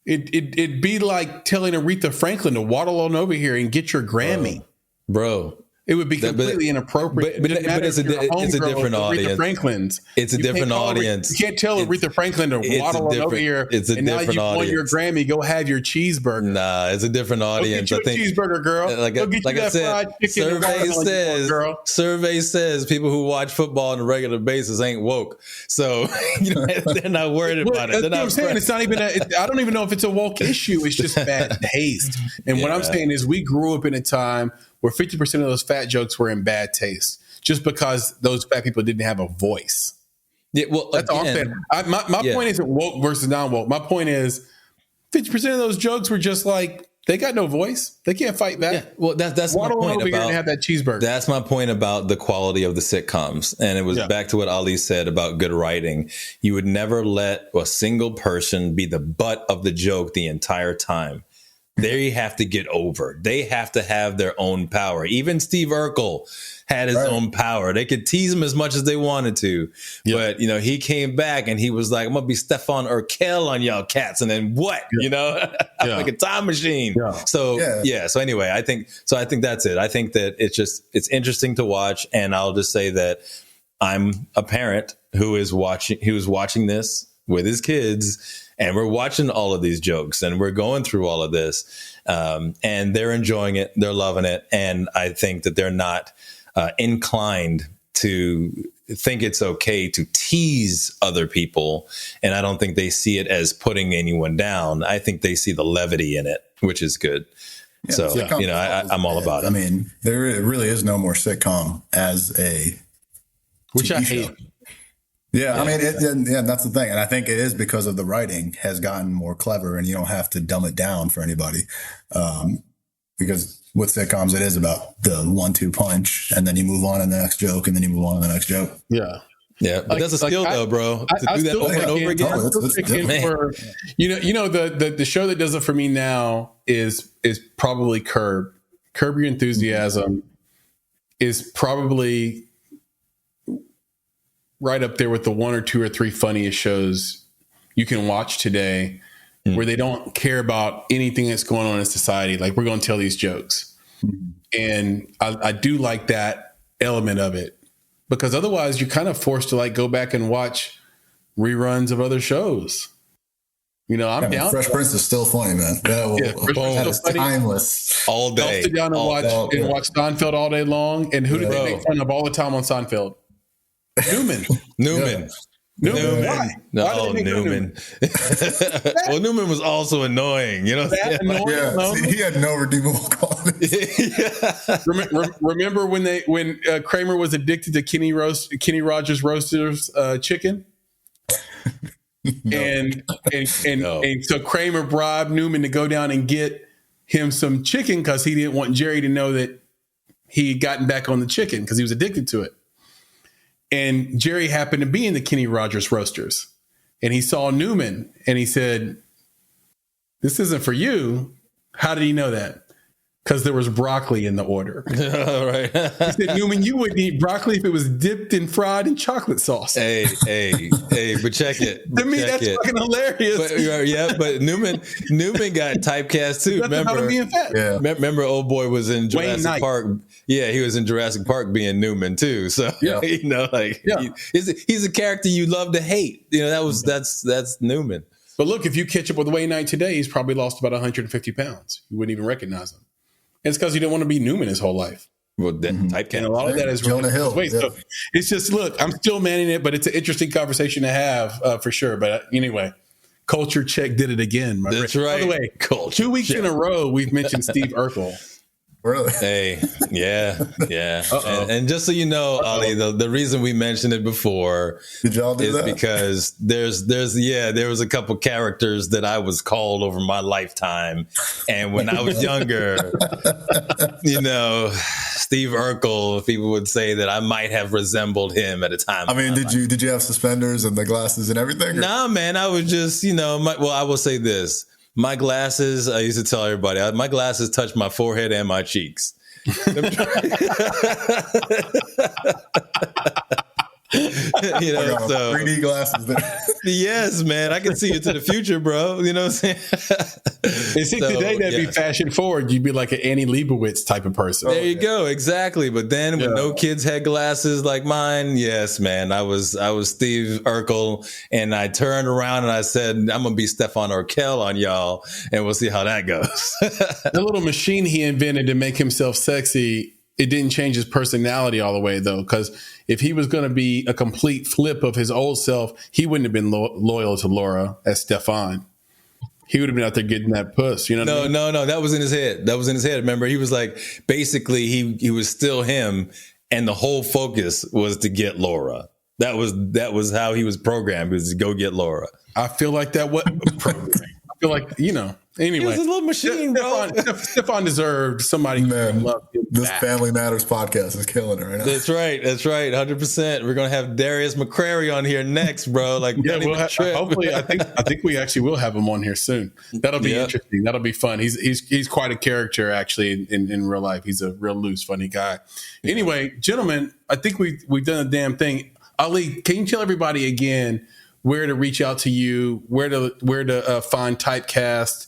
It'd be like telling Aretha Franklin to waddle on over here and get your Grammy. Bro. It would be completely inappropriate. But it's a different audience. Aretha Franklin's. It's a different audience. You can't tell Aretha Franklin to waddle on over here. It's a and different now you audience. won your Grammy. Go have your cheeseburger. Nah, it's a different audience. Go get you a cheeseburger, girl. Go get you that fried chicken. Survey says people who watch football on a regular basis ain't woke. So they're not worried about it. That's what I'm saying. It's not even. I don't even know if it's a woke issue. It's just bad taste. And what I'm saying is, we grew up in a time where 50% of those fat jokes were in bad taste, just because those fat people didn't have a voice. Yeah, well, that's all I'm saying. My point isn't woke versus non-woke. My point is 50% of those jokes were just like, they got no voice. They can't fight back. Yeah, well, that's my point over here and have that cheeseburger. That's my point about the quality of the sitcoms. And it was back to what Ali said about good writing. You would never let a single person be the butt of the joke the entire time. They have to get over. They have to have their own power. Even Steve Urkel had his own power. They could tease him as much as they wanted to. But, he came back and he was like, I'm going to be Stefan Urkel on y'all cats. And then what? Like a time machine. Yeah. So, So anyway, I think that's it. I think that it's interesting to watch. And I'll just say that I'm a parent who was watching this with his kids. And we're watching all of these jokes and we're going through all of this. And they're enjoying it. They're loving it. And I think that they're not inclined to think it's okay to tease other people. And I don't think they see it as putting anyone down. I think they see the levity in it, which is good. Yeah, so, I'm all about it. I mean, there really is no more sitcom as a which TV I hate. Show. Yeah, I mean, that's the thing. And I think it is because of the writing has gotten more clever and you don't have to dumb it down for anybody. Because with sitcoms, it is about the 1-2 punch and then you move on to the next joke and then you move on to the next joke. Yeah. Yeah, but that's a skill though, bro. To do that over and over again. The show that does it for me now is probably Curb. Curb Your Enthusiasm is probably right up there with the 1 or 2 or 3 funniest shows you can watch today, where they don't care about anything that's going on in society. Like, we're going to tell these jokes. And I do like that element of it, because otherwise you're kind of forced to like go back and watch reruns of other shows. I'm down. Fresh Prince is still funny, man. That is timeless. All day. I'll sit down and watch Seinfeld all day long. And who do they make fun of all the time on Seinfeld? Newman. Why? No, Newman. Well, Newman was also annoying. He had no redeemable qualities. Remember when Kramer was addicted to Kenny Rogers Roasters chicken? And so Kramer bribed Newman to go down and get him some chicken because he didn't want Jerry to know that he had gotten back on the chicken because he was addicted to it. And Jerry happened to be in the Kenny Rogers Roasters, and he saw Newman and he said, "This isn't for you." How did he know that? Because there was broccoli in the order. All right. He said, "Newman, you wouldn't eat broccoli if it was dipped and fried in chocolate sauce." Hey, but check it. To me, that's fucking hilarious. But Newman got typecast too. Remember, old boy was in Jurassic Park. Yeah, he was in Jurassic Park being Newman too. So he's a character you love to hate. That's Newman. But look, if you catch up with Wayne Knight today, he's probably lost about 150 pounds. You wouldn't even recognize him. And it's because you didn't want to be Newman his whole life. Well, typecast. And a lot of that is Jonah Hill. So it's just, look, I'm still manning it, but it's an interesting conversation to have for sure. But anyway, Culture Check did it again. That's right. By the way, 2 weeks in a row, we've mentioned Steve Urkel. Really? Hey, yeah. And just so you know, Ali, the reason we mentioned it before Did y'all do is that? because there was a couple characters that I was called over my lifetime. And when I was younger, Steve Urkel, people would say that I might have resembled him at a time. I mean, did you have suspenders and the glasses and everything? Nah, man, I was just, I will say this. My glasses, I used to tell everybody, my glasses touch my forehead and my cheeks. So 3D glasses there. Yes, man, I can see into the future, bro. You know what I'm saying? And see, today that'd be fashion forward. You'd be like an Annie Leibovitz type of person. There you go, exactly. But then when no kids had glasses like mine, yes, man, I was Steve Urkel, and I turned around and I said, I'm gonna be Stefan Urkel on y'all, and we'll see how that goes. The little machine he invented to make himself sexy, it didn't change his personality all the way, though, because if he was going to be a complete flip of his old self, he wouldn't have been loyal to Laura as Stefan. He would have been out there getting that puss. You know? No. That was in his head. Remember, he was like, basically, he was still him, and the whole focus was to get Laura. That was how he was programmed, was to go get Laura. I feel like that was programmed. I feel like, anyway. He was a little machine, bro. Stefan deserved somebody who loved him. This Family Matters podcast is killing it right now. That's right. 100%. We're gonna have Darius McCrary on here next, bro. Like, hopefully, I think we actually will have him on here soon. That'll be interesting. That'll be fun. He's quite a character actually in real life. He's a real loose, funny guy. Anyway, gentlemen, I think we've done a damn thing. Ali, can you tell everybody again where to reach out to you, where to find Typecast,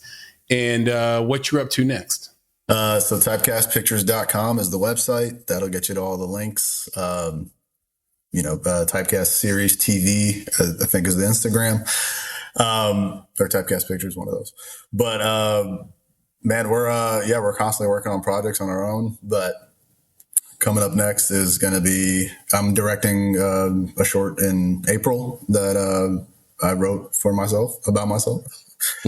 and what you're up to next? So typecastpictures.com is the website. That'll get you to all the links. Typecast Series TV, I think, is the Instagram. Or Typecast Pictures, one of those. But man, we're constantly working on projects on our own. But coming up next is going to be, I'm directing a short in April that I wrote about myself.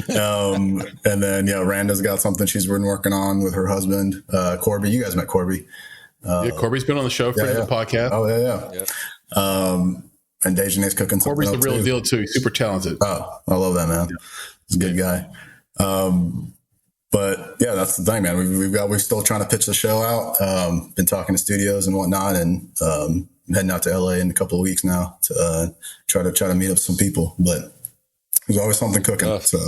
And then Randa's got something she's been working on with her husband, Corby. You guys met Corby. Corby's been on the show for the podcast. Oh yeah. And Dejane's cooking something. Corby's the real deal too. He's super talented. Oh, I love that, man. He's a good guy. But yeah, that's the thing, man. We're still trying to pitch the show out. Been talking to studios and whatnot, and heading out to LA in a couple of weeks now to try to meet up some people. But there's always something cooking. So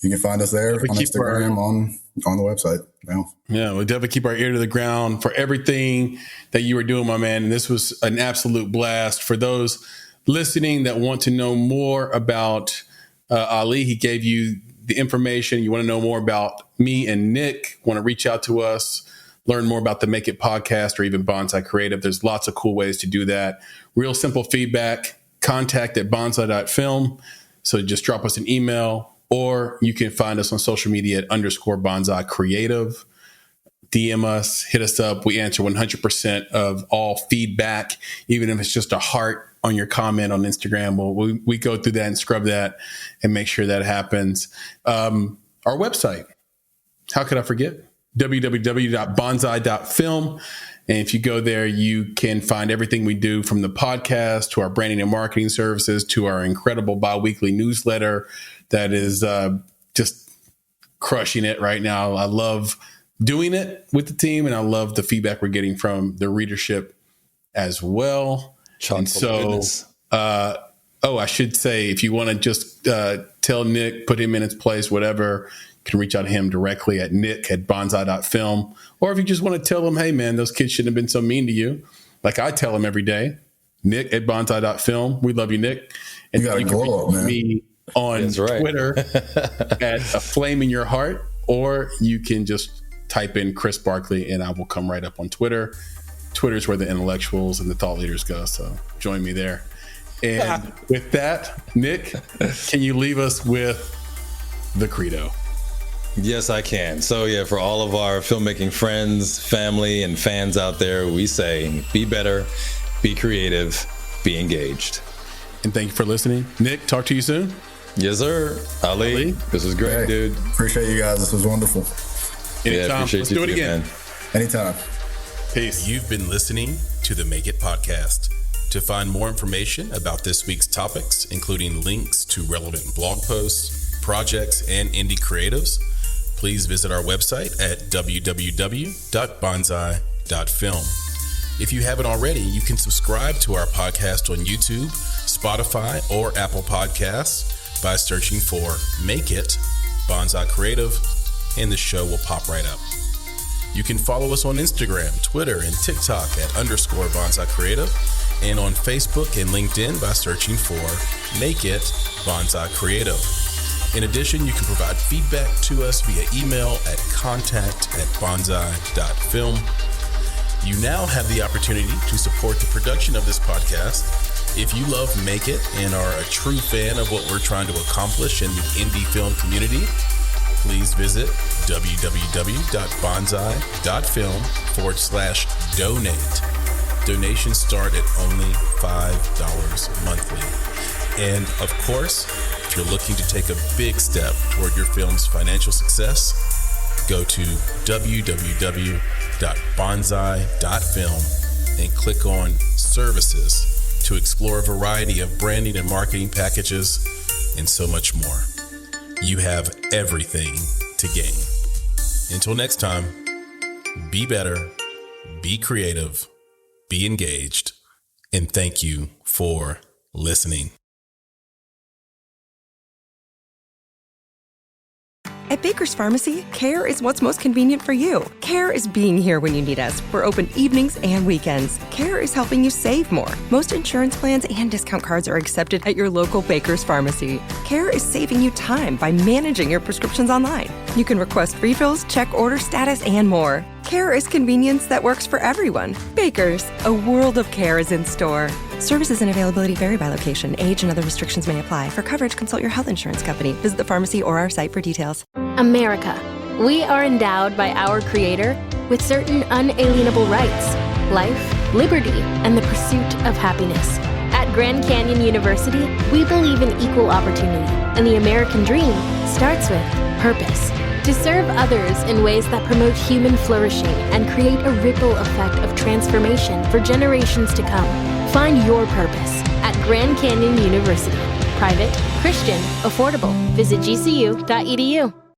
you can find us there on Instagram, on the website. Yeah, we'll definitely keep our ear to the ground for everything that you were doing, my man. And this was an absolute blast. For those listening that want to know more about Ali, he gave you the information. You want to know more about me and Nick, want to reach out to us, learn more about the Make It podcast or even Bonsai Creative. There's lots of cool ways to do that. Real simple feedback, contact@bonsai.film. So just drop us an email, or you can find us on social media at _Bonsai Creative. DM us, hit us up. We answer 100% of all feedback, even if it's just a heart on your comment on Instagram. Well, we go through that and scrub that and make sure that happens. Our website, how could I forget? www.bonsai.film. And if you go there, you can find everything we do, from the podcast to our branding and marketing services to our incredible bi-weekly newsletter that is just crushing it right now. I love doing it with the team, and I love the feedback we're getting from the readership as well. And so, I should say, if you want to just tell Nick, put him in his place, whatever, you can reach out to him directly at nick@bonsai.film. Or if you just want to tell him, hey, man, those kids shouldn't have been so mean to you, like I tell him every day, nick@bonsai.film. We love you, Nick. And you got to glow up, man. Me on Twitter at a flame in your heart, or you can just type in Chris Barkley and I will come right up on Twitter. Twitter's where the intellectuals and the thought leaders go, so join me there. And with that, Nick, can you leave us with the credo? Yes, I can. So yeah, for all of our filmmaking friends, family, and fans out there, we say, be better, be creative, be engaged. And thank you for listening. Nick, talk to you soon. Yes, sir. Ali, this was great, dude. Appreciate you guys. This was wonderful. Anytime. appreciate Let's you do it too, again. man. Anytime. Peace. You've been listening to the Make It podcast. To find more information about this week's topics, including links to relevant blog posts, projects, and indie creatives, please visit our website at www.bonsai.film. If you haven't already, you can subscribe to our podcast on YouTube, Spotify, or Apple Podcasts by searching for Make It Bonsai Creative, and the show will pop right up. You can follow us on Instagram, Twitter, and TikTok at _Bonsai Creative, and on Facebook and LinkedIn by searching for Make It Bonsai Creative. In addition, you can provide feedback to us via email at contact@bonsai.film. You now have the opportunity to support the production of this podcast. If you love Make It and are a true fan of what we're trying to accomplish in the indie film community, please visit www.bonsai.film/donate. Donations start at only $5 monthly. And of course, if you're looking to take a big step toward your film's financial success, go to www.bonsai.film and click on Services to explore a variety of branding and marketing packages and so much more. You have everything to gain. Until next time, be better, be creative, be engaged, and thank you for listening. At Baker's Pharmacy, care is what's most convenient for you. Care is being here when you need us. We're open evenings and weekends. Care is helping you save more. Most insurance plans and discount cards are accepted at your local Baker's Pharmacy. Care is saving you time by managing your prescriptions online. You can request refills, check order status, and more. Care is convenience that works for everyone. Baker's, a world of care is in store. Services and availability vary by location. Age and other restrictions may apply. For coverage, consult your health insurance company. Visit the pharmacy or our site for details. America. We are endowed by our Creator with certain unalienable rights: life, liberty, and the pursuit of happiness. At Grand Canyon University, we believe in equal opportunity, and the American dream starts with purpose. To serve others in ways that promote human flourishing and create a ripple effect of transformation for generations to come. Find your purpose at Grand Canyon University. Private, Christian, affordable. Visit gcu.edu.